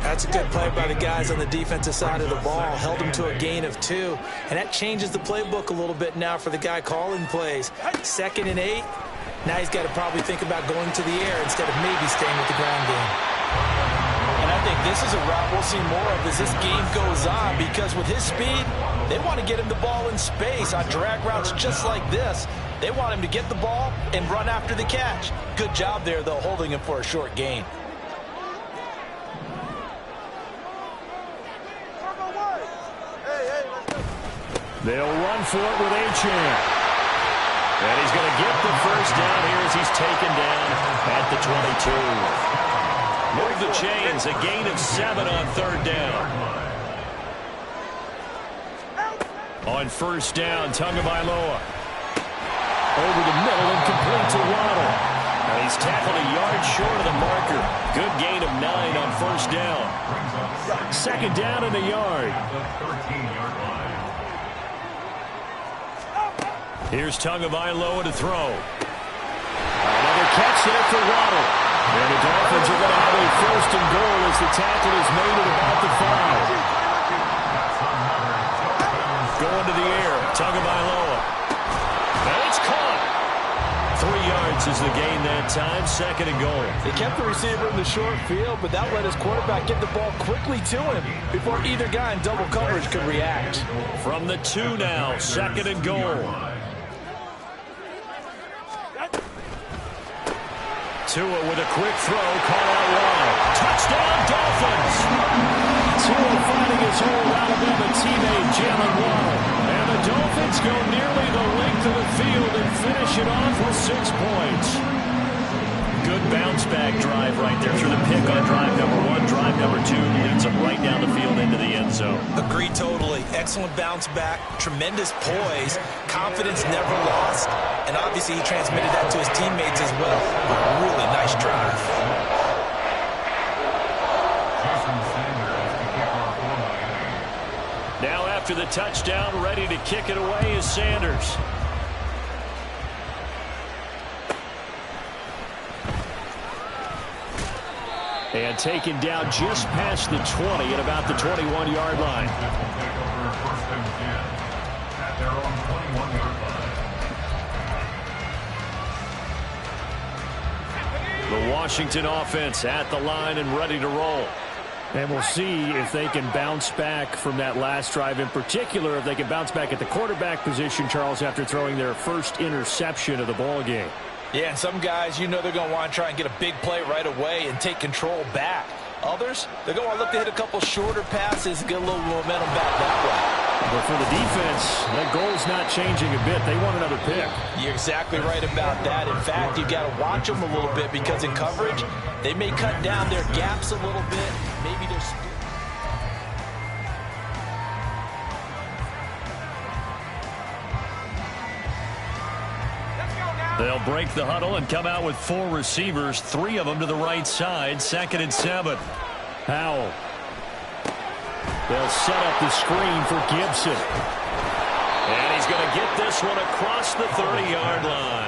That's a good play by the guys on the defensive side of the ball. Held them to a gain of 2. And that changes the playbook a little bit now for the guy calling plays. 2nd and 8. Now he's got to probably think about going to the air instead of maybe staying with the ground game. And I think this is a route we'll see more of as this game goes on, because with his speed, they want to get him the ball in space on drag routes just like this. They want him to get the ball and run after the catch. Good job there, though, holding him for a short gain. They'll run for it with Achane. And he's going to get the 1st down here as he's taken down at the 22. Move the chains, a gain of 7 on 3rd down. On 1st down, Tagovailoa. Over the middle and complete to Waddle. And he's tackled a yard short of the marker. Good gain of 9 on 1st down. 2nd down and a yard. Here's Tagovailoa to throw. Another catch there for Waddle. And the Dolphins are going to have a 1st and goal as the tackle is made at about the 5. Going to the air, Tagovailoa. And it's caught. 3 yards is the gain that time, 2nd and goal. They kept the receiver in the short field, but that let his quarterback get the ball quickly to him before either guy in double coverage could react. From the 2 now, 2nd and goal. Tua with a quick throw, caught out wide. Touchdown, Dolphins! Tua finding his old Alabama teammate, Jalen Waddle. And the Dolphins go nearly the length of the field and finish it off with 6 points. Good bounce-back drive right there through the pick on drive number 1. Drive number 2 leads them right down the field into the end zone. Agree totally. Excellent bounce back, tremendous poise, confidence never lost, and obviously he transmitted that to his teammates as well. Really nice drive. Now after the touchdown, ready to kick it away is Sanders. And taken down just past the 20 at about the 21-yard line. The Washington offense at the line and ready to roll. And we'll see if they can bounce back from that last drive, in particular if they can bounce back at the quarterback position, Charles, after throwing their first interception of the ball game. Yeah, and some guys, you know they're going to want to try and get a big play right away and take control back. Others, they're going to want to look to hit a couple shorter passes and get a little momentum back that way. But for the defense, that goal's not changing a bit. They want another pick. You're exactly right about that. In fact, you've got to watch them a little bit because in coverage, they may cut down their gaps a little bit. Maybe they're... They'll break the huddle and come out with 4 receivers, 3 of them to the right side, 2nd and 7. Howell. They'll set up the screen for Gibson. And he's going to get this one across the 30-yard line.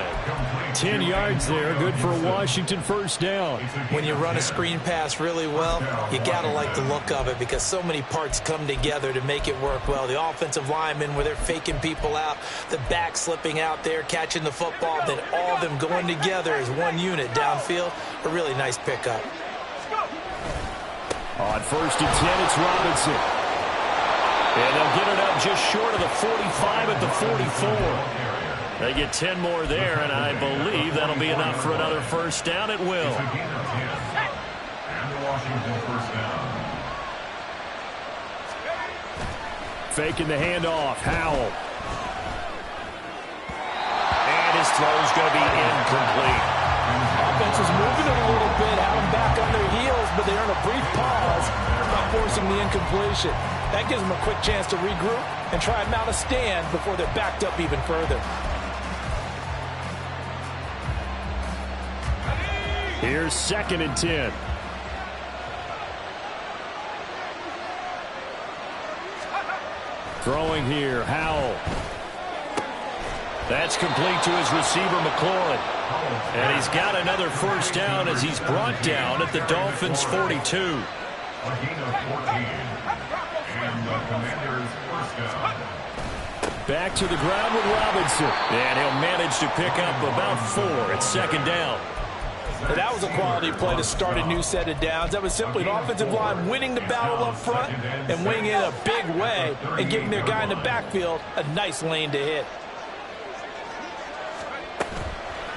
10 yards there, good for a Washington first down. When you run a screen pass really well, you got to like the look of it because so many parts come together to make it work well. The offensive linemen, where they're faking people out, the back slipping out there, catching the football, then all of them going together as one unit downfield. A really nice pickup. On 1st and 10, it's Robinson. And they'll get it up just short of the 45 at the 44. They get 10 more there, and I believe that'll be enough for another first down. It will. Faking the handoff. Howell. And his throw's going to be incomplete. Offense is moving it a little bit, have them back on their heels, but they earn a brief pause, not forcing the incompletion. That gives them a quick chance to regroup and try and mount a stand before they're backed up even further. Here's 2nd and 10. Throwing here, Howell. That's complete to his receiver, McLaurin. And he's got another first down as he's brought down at the Dolphins' 42. A gain of 14. And the Commanders' first down. Back to the ground with Robinson. And he'll manage to pick up about 4 at 2nd down. And that was a quality play to start a new set of downs. That was simply an offensive line winning the battle up front and winning it in a big way and giving their guy in the backfield a nice lane to hit.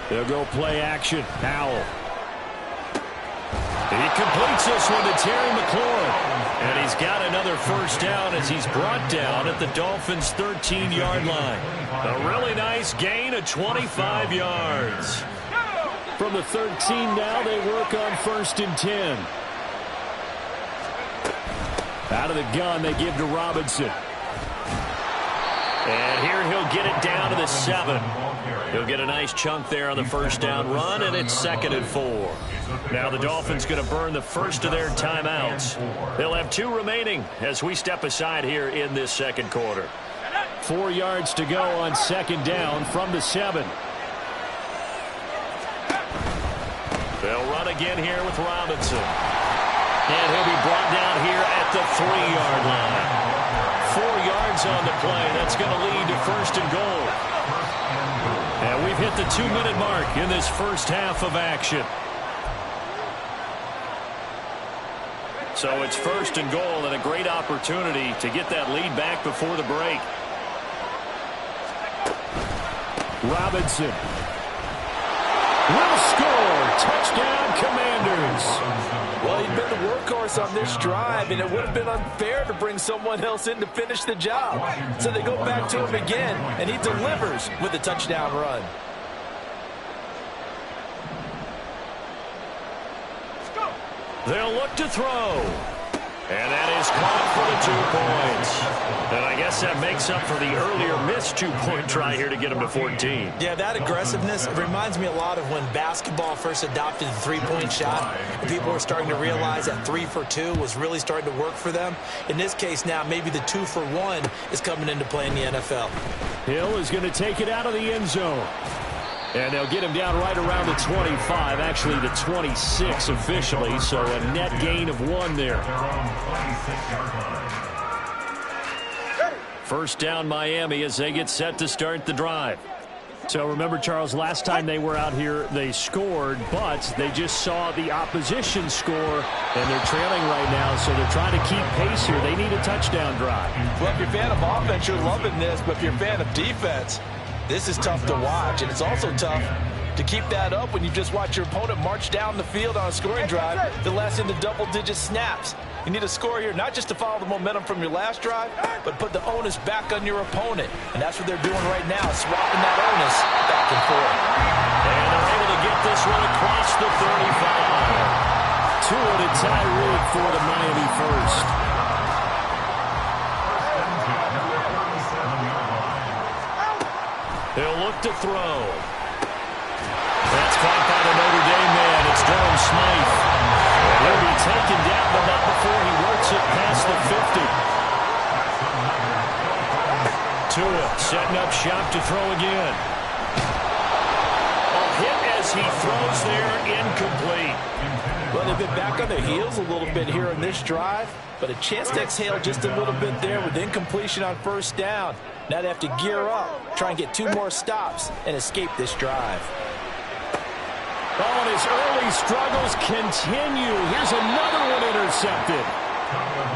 They'll go play action. Howell. He completes this one to Terry McLaurin. And he's got another first down as he's brought down at the Dolphins' 13-yard line. A really nice gain of 25 yards. From the 13 now, they work on 1st and 10. Out of the gun, they give to Robinson. And here he'll get it down to the 7. He'll get a nice chunk there on the first down run, and it's 2nd and 4. Now the Dolphins going to burn the first of their timeouts. They'll have 2 remaining as we step aside here in this second quarter. 4 yards to go on 2nd down from the 7. They'll run again here with Robinson. And he'll be brought down here at the 3-yard line. 4 yards on the play. That's going to lead to 1st and goal. And And we've hit the 2-minute mark in this first half of action. So it's 1st and goal and a great opportunity to get that lead back before the break. Robinson will score. Touchdown, Commanders. Well, he's been the workhorse on this drive, and it would have been unfair to bring someone else in to finish the job. So they go back to him again, and he delivers with a touchdown run. They'll look to throw. And that is caught for the 2 points. And I guess that makes up for the earlier missed 2-point try here to get him to 14. Yeah, that aggressiveness reminds me a lot of when basketball first adopted the 3-point shot. And people were starting to realize that 3 for 2 was really starting to work for them. In this case now, maybe the 2 for 1 is coming into play in the NFL. Hill is going to take it out of the end zone. And they'll get him down right around the 25, actually the 26 officially, so a net gain of 1 there. First down Miami as they get set to start the drive. So remember, Charles, last time they were out here, they scored, but they just saw the opposition score, and they're trailing right now, so they're trying to keep pace here. They need a touchdown drive. Well, if you're a fan of offense, you're loving this, but if you're a fan of defense, this is tough to watch, and it's also tough to keep that up when you just watch your opponent march down the field on a scoring drive that lasts into double-digit snaps. You need a score here, not just to follow the momentum from your last drive, but put the onus back on your opponent. And that's what they're doing right now, swapping that onus back and forth. And they're able to get this one across the 35. Tua to Tyreek for the Miami first. He'll look to throw. That's caught by the Notre Dame man. It's Durham Smythe. He'll be taken down, but not before he works it past the 50. Tua setting up shop to throw again. A hit as he throws there, incomplete. Well, they've been back on their heels a little bit here in this drive, but a chance to exhale just a little bit there with incompletion on first down. Now they have to gear up, try and get 2 more stops, and escape this drive. Oh, and his early struggles continue. Here's another one intercepted.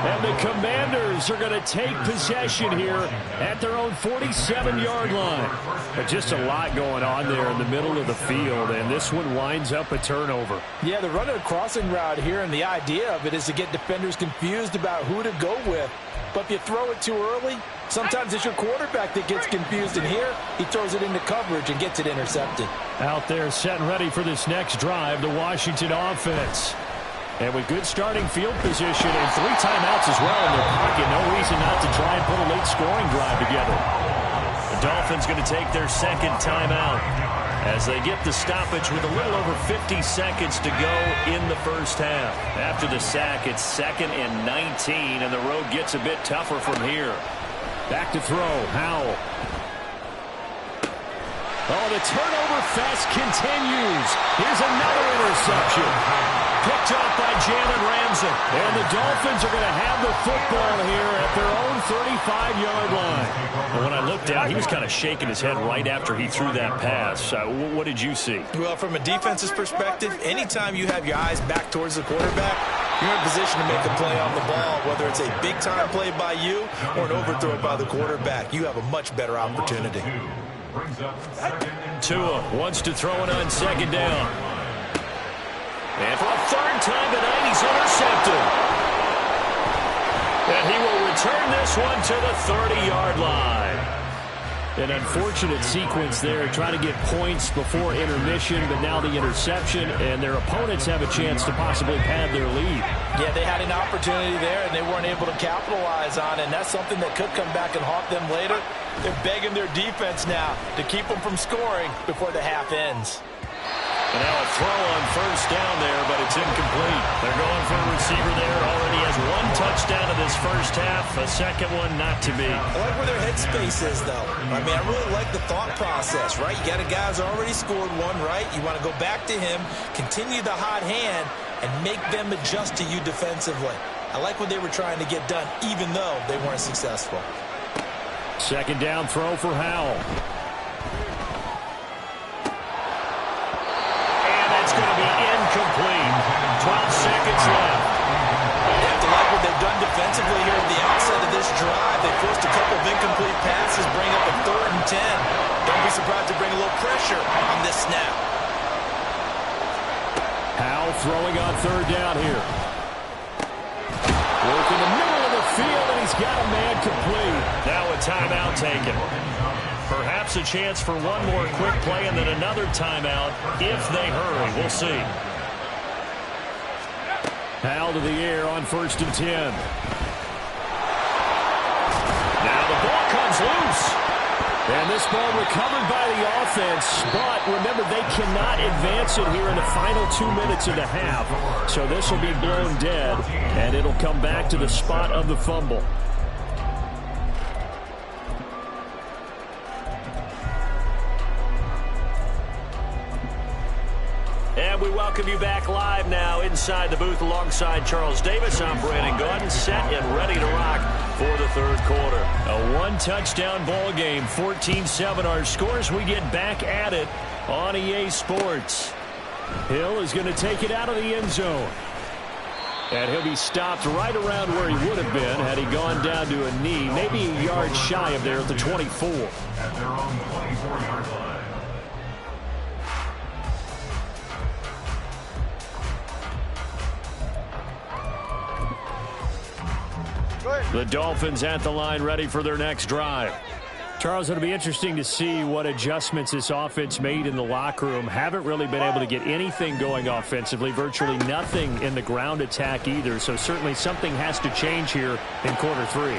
And the Commanders are going to take possession here at their own 47-yard line. But just a lot going on there in the middle of the field, and this one winds up a turnover. Yeah, they're running a crossing route here, and the idea of it is to get defenders confused about who to go with. But if you throw it too early, sometimes it's your quarterback that gets confused, and here he throws it into coverage and gets it intercepted. Out there set and ready for this next drive, the Washington offense. And with good starting field position and 3 timeouts as well in their pocket, no reason not to try and put a late scoring drive together. The Dolphins going to take their second timeout as they get the stoppage with a little over 50 seconds to go in the first half. After the sack, it's 2nd and 19, and the road gets a bit tougher from here. Back to throw, Howell. Oh, the turnover fest continues. Here's another interception. Picked up by Jalen Ramsey. And the Dolphins are going to have the football here at their own 35-yard line. And when I looked down, he was kind of shaking his head right after he threw that pass. What did you see? Well, from a defense's perspective, anytime you have your eyes back towards the quarterback, you're in position to make a play on the ball, whether it's a big-time play by you or an overthrow by the quarterback. You have a much better opportunity. Tua wants to throw it on 2nd down. And for a 3rd time tonight, he's intercepted. And he will return this one to the 30-yard line. An unfortunate sequence there, trying to get points before intermission, but now the interception, and their opponents have a chance to possibly pad their lead. Yeah, they had an opportunity there, and they weren't able to capitalize on it, and that's something that could come back and haunt them later. They're begging their defense now to keep them from scoring before the half ends. And now a throw on 1st down there, but it's incomplete. They're going for a receiver there. Already has 1 touchdown in this first half. A second one not to be. I like where their headspace is, though. I mean, I really like the thought process, right? You got a guy who's already scored 1, right? You want to go back to him, continue the hot hand, and make them adjust to you defensively. I like what they were trying to get done, even though they weren't successful. 2nd down throw for Howell. going to be incomplete. 12 seconds left. They have to like what they've done defensively here at the outset of this drive. They forced a couple of incomplete passes, bring up a 3rd and 10. Don't be surprised to bring a little pressure on this snap. Howell throwing on 3rd down here. Work in the middle of the field, and he's got a man complete. Now a timeout taken. Perhaps a chance for one more quick play and then another timeout if they hurry. We'll see. Howell to the air on 1st and 10. Now the ball comes loose. And this ball recovered by the offense, but remember, they cannot advance it here in the final 2 minutes of the half. So this will be blown dead, and it'll come back to the spot of the fumble. And we welcome you back live now inside the booth alongside Charles Davis. I'm Brandon Gaudin, set and ready to rock for the 3rd quarter. A 1-touchdown ball game, 14-7 our scores. We get back at it on EA Sports. Hill is going to take it out of the end zone. And he'll be stopped right around where he would have been had he gone down to a knee, maybe a yard shy of there at the 24. At their own 24-yard line. The Dolphins at the line ready for their next drive. Charles, it'll be interesting to see what adjustments this offense made in the locker room. Haven't really been able to get anything going offensively, virtually nothing in the ground attack either. So certainly something has to change here in quarter 3.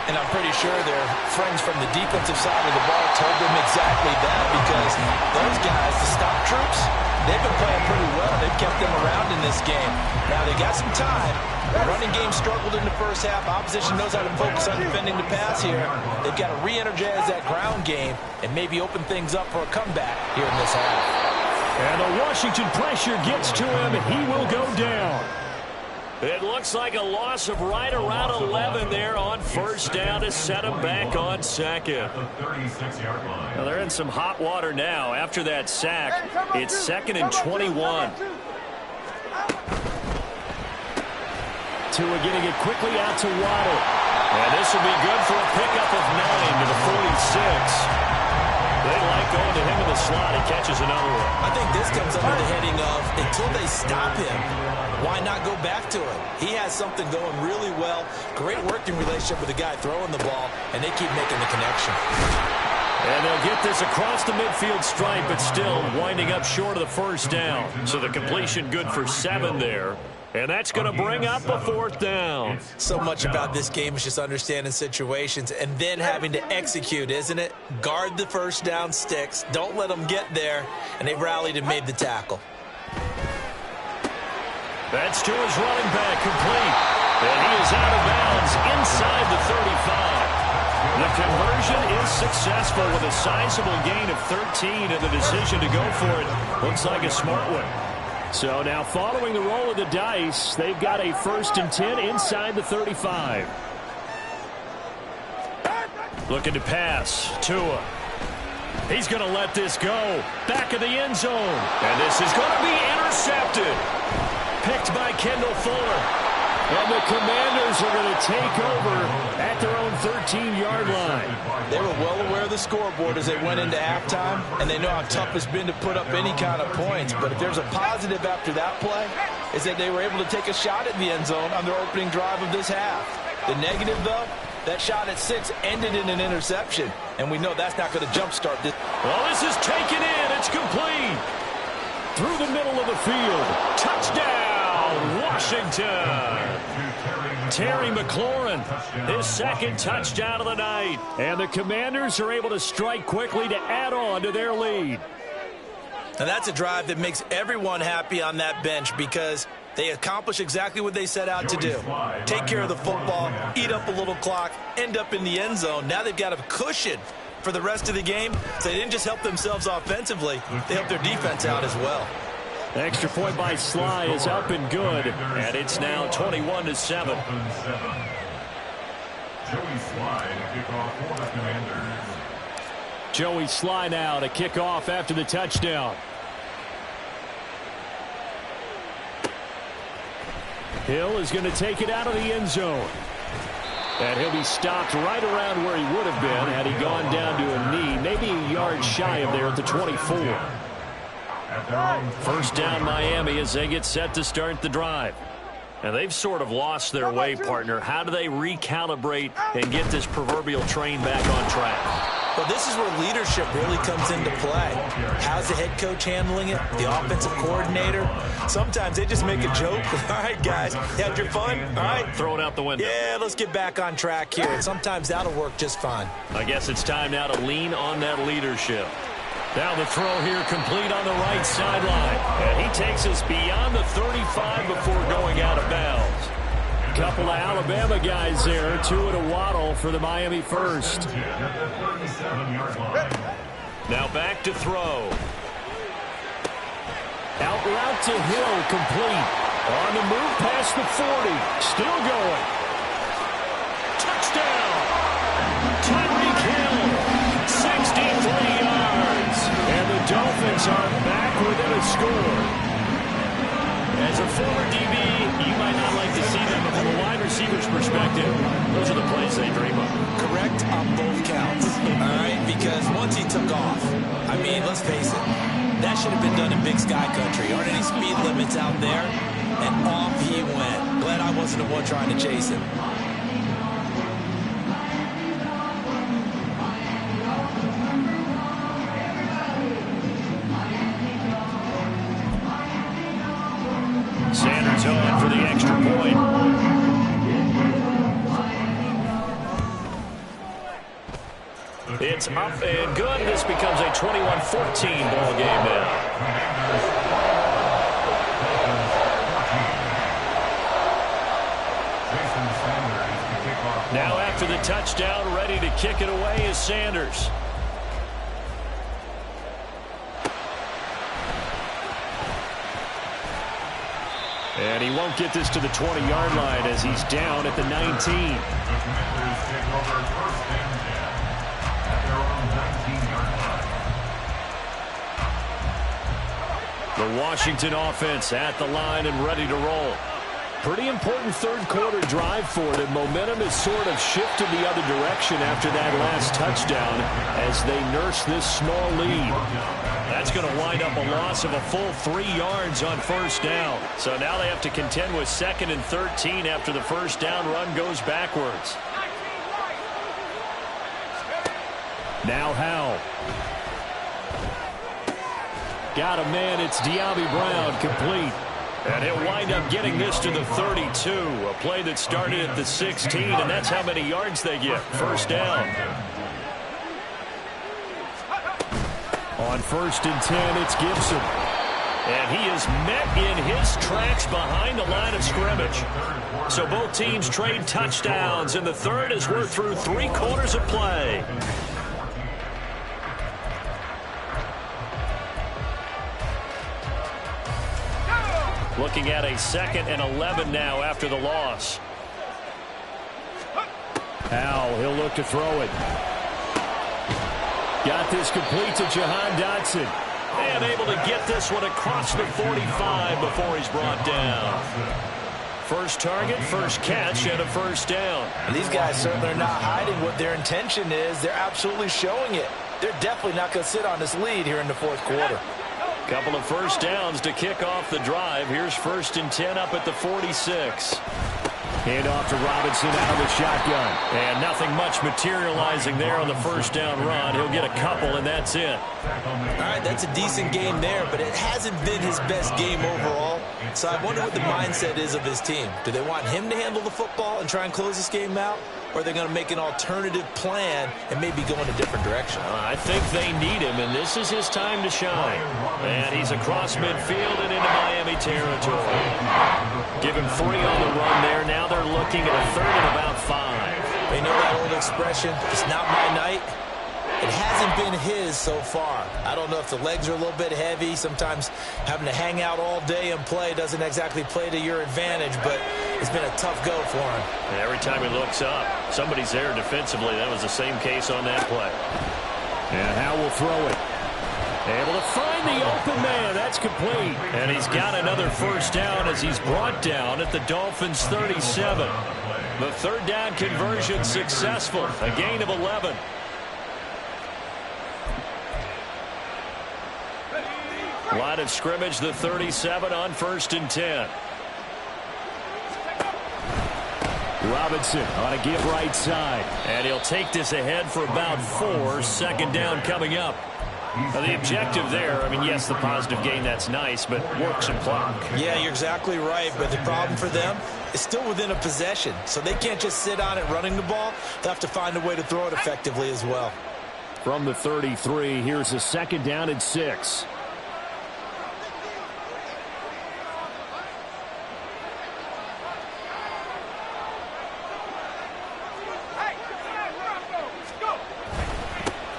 And I'm pretty sure their friends from the defensive side of the ball told them exactly that, because those guys, the stop troops, they've been playing pretty well. They've kept them around in this game. Now, they got some time. The running game struggled in the first half. Opposition knows how to focus on defending the pass here. They've got to re-energize that ground game and maybe open things up for a comeback here in this half. And the Washington pressure gets to him, and he will go down. It looks like a loss of right around 11 there on 1st down to set him back on 2nd. Well, they're in some hot water now. After that sack, it's 2nd and 21. Tua getting it quickly out to Waddle. And this will be good for a pickup of 9 to the 46. They like going to him in the slot. He catches another one. I think this comes under the heading of, until they stop him, why not go back to him? He has something going really well. Great working relationship with the guy throwing the ball, and they keep making the connection. And they'll get this across the midfield stripe, but still winding up short of the 1st down. So the completion good for 7 there. And that's going to bring up a 4th down. So much about this game is just understanding situations and then having to execute, isn't it? Guard the 1st down sticks. Don't let them get there. And they've rallied and made the tackle. That's to his running back, complete. And he is out of bounds inside the 35. The conversion is successful with a sizable gain of 13, and the decision to go for it looks like a smart one. So now following the roll of the dice, they've got a 1st and 10 inside the 35. Looking to pass. Tua. He's going to let this go. Back of the end zone. And this is going to be intercepted. Picked by Kendall Fuller. And the Commanders are going to take over at their own 13-yard line. They were well aware of the scoreboard as they went into halftime, and they know how tough it's been to put up any kind of points. But if there's a positive after that play, is that they were able to take a shot at the end zone on their opening drive of this half. The negative, though, that shot at 6 ended in an interception, and we know that's not going to jumpstart this. Well, this is taken in. It's complete. Through the middle of the field. Touchdown, Washington. Terry McLaurin, his 2nd touchdown of the night. And the Commanders are able to strike quickly to add on to their lead. And that's a drive that makes everyone happy on that bench, because they accomplish exactly what they set out to do. Take care of the football, eat up a little clock, end up in the end zone. Now they've got a cushion for the rest of the game, so they didn't just help themselves offensively, they helped their defense out as well. Extra point by Sly is up and good, and it's now 21-7. Joey Sly to kick off for the Commanders. Joey Sly now to kick off after the touchdown. Hill is going to take it out of the end zone. And he'll be stopped right around where he would have been had he gone down to a knee, maybe a yard shy of there at the 24. First down Miami as they get set to start the drive. And they've sort of lost their way, partner. How do they recalibrate and get this proverbial train back on track? Well, this is where leadership really comes into play. How's the head coach handling it? The offensive coordinator? Sometimes they just make a joke. All right, guys, you had your fun? All right. Throw it out the window. Yeah, let's get back on track here. And sometimes that'll work just fine. I guess it's time now to lean on that leadership. Now the throw here complete on the right sideline. And he takes us beyond the 35 before going out of bounds. Couple of Alabama guys there, two at a waddle for the Miami first. Now back to throw. Out route to Hill, complete. On the move past the 40. Still going. Touchdown! Tyreek Hill, 63 yards. And the Dolphins are back within a score. As a former DB, you might not like to see them, but from a wide receiver's perspective, those are the plays they dream of. Correct on both counts, all right? Because once he took off, I mean, let's face it, that should have been done in Big Sky Country. Aren't any speed limits out there? And off he went. Glad I wasn't the one trying to chase him. Sanders on for the extra point. It's up and good. This becomes a 21-14 ball game now. Now after the touchdown, ready to kick it away is Sanders. And he won't get this to the 20-yard line as he's down at the 19. The Washington offense at the line and ready to roll. Pretty important third-quarter drive for them. Momentum has sort of shifted the other direction after that last touchdown as they nurse this small lead. That's going to wind up a loss of a full 3 yards on first down. So now they have to contend with 2nd and 13 after the first down run goes backwards. Now Howell. Got a man. It's De'Ami Brown, complete. And he'll wind up getting this to the 32. A play that started at the 16, and that's how many yards they get. First down. On 1st and 10, it's Gibson. And he is met in his tracks behind the line of scrimmage. So both teams trade touchdowns, and the third as we're through 3 quarters of play. Looking at a 2nd and 11 now after the loss. Howell, he'll look to throw it. Got this complete to Jahan Dotson. And able to get this one across the 45 before he's brought down. First target, first catch, and a first down. And these guys certainly are not hiding what their intention is. They're absolutely showing it. They're definitely not going to sit on this lead here in the 4th quarter. Couple of first downs to kick off the drive. Here's 1st and 10 up at the 46. Hand off to Robinson out of the shotgun. And nothing much materializing there on the first down run. He'll get a couple, and that's it. All right, that's a decent game there, but it hasn't been his best game overall. So I wonder what the mindset is of his team. Do they want him to handle the football and try and close this game out? Or are they going to make an alternative plan and maybe go in a different direction? I think they need him, and this is his time to shine. And he's across midfield and into Miami territory. Give him 3 on the run there. Now they're looking at a 3rd and about 5. They know that old expression, it's not my night. It hasn't been his so far. I don't know if the legs are a little bit heavy. Sometimes having to hang out all day and play doesn't exactly play to your advantage, but it's been a tough go for him. And every time he looks up, somebody's there defensively. That was the same case on that play. And Howell will throw it. Able to find the open man. That's complete. And he's got another first down as he's brought down at the Dolphins' 37. The third down conversion successful. A gain of 11. Line of scrimmage, the 37 on 1st and 10. Robinson on a give right side. And he'll take this ahead for about 4. Second down coming up. Now the objective there, I mean, yes, the positive gain, that's nice, but work some clock. Yeah, you're exactly right, but the problem for them is still within a possession, so they can't just sit on it running the ball. They'll have to find a way to throw it effectively as well. From the 33, here's a second down and 6.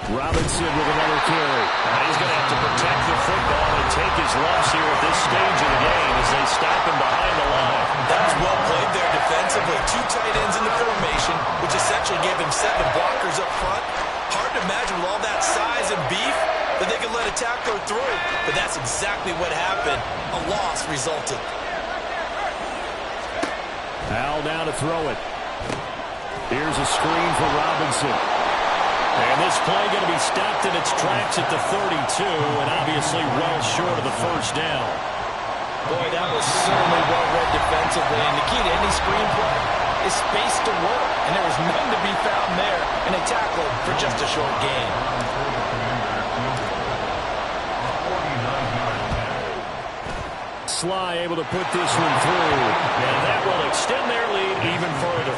Robinson with another carry. He's going to have to protect the football and take his lumps here at this stage of the game as they stop him behind the line. That was well played there defensively. 2 tight ends in the formation, which essentially gave him 7 blockers up front. Hard to imagine with all that size and beef that they could let a tackler through. But that's exactly what happened. A loss resulted. Al now to throw it. Here's a screen for Robinson. And this play going to be stopped in its tracks at the 32, and obviously well short of the first down. Boy, that was certainly well read defensively, and the key to any screen play is space to work, and there was none to be found there, and a tackle for just a short gain. Sly able to put this one through, and that will extend their lead even further.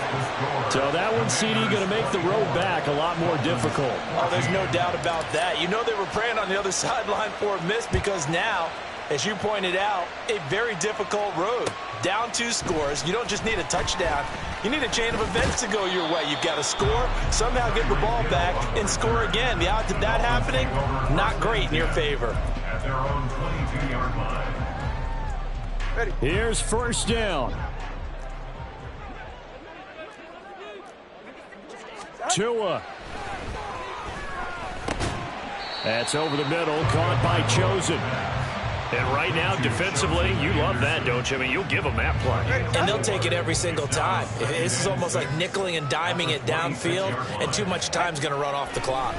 So that one, CD, going to make the road back a lot more difficult. Oh, there's no doubt about that. You know they were praying on the other sideline for a miss because now, as you pointed out, a very difficult road. Down 2 scores. You don't just need a touchdown. You need a chain of events to go your way. You've got to score, somehow get the ball back, and score again. The odds of that happening, not great in your favor. At their own 22-yard line. Here's first down. Tua. That's over the middle, caught by Chosen. And right now, defensively, you love that, don't you? I mean, you'll give them that play. And they'll take it every single time. This is almost like nickeling and diming it downfield, and too much time's going to run off the clock.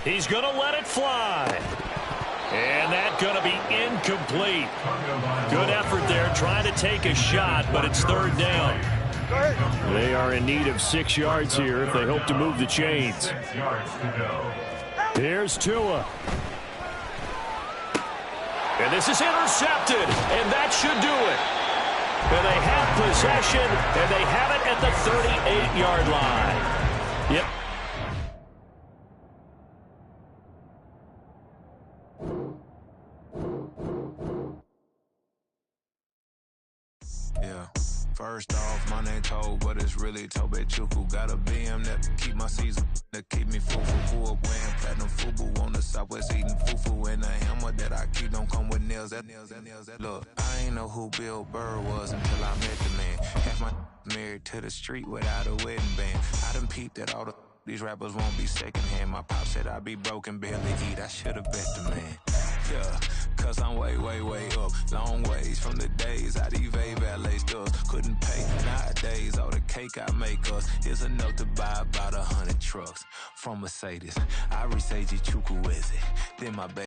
He's going to let it fly. And that's going to be incomplete. Good effort there trying to take a shot, but it's third down. They are in need of 6 yards here if they hope to move the chains. 6 yards to go. Here's Tua. And this is intercepted, and that should do it. And they have possession, and they have it at the 38-yard line. Yep. Yeah. First off, my name Toad, but it's really Tobe Chuku. Got a BM that keep my season, that keep me full wearing platinum fubu on the southwest eating fufu. And a hammer that I keep don't come with nails. Look, I ain't know who Bill Burr was until I met the man. Half my married to the street without a wedding band. I done peeped that all these rappers won't be secondhand. My pop said I'd be broken, barely eat. I should've bet the man. Yeah, cause I'm way up. Long ways from the days I evade valet stores. Couldn't pay nowadays. All the cake I make us is enough to buy about 100 trucks from Mercedes. I reach Chukwueze. Then my baby.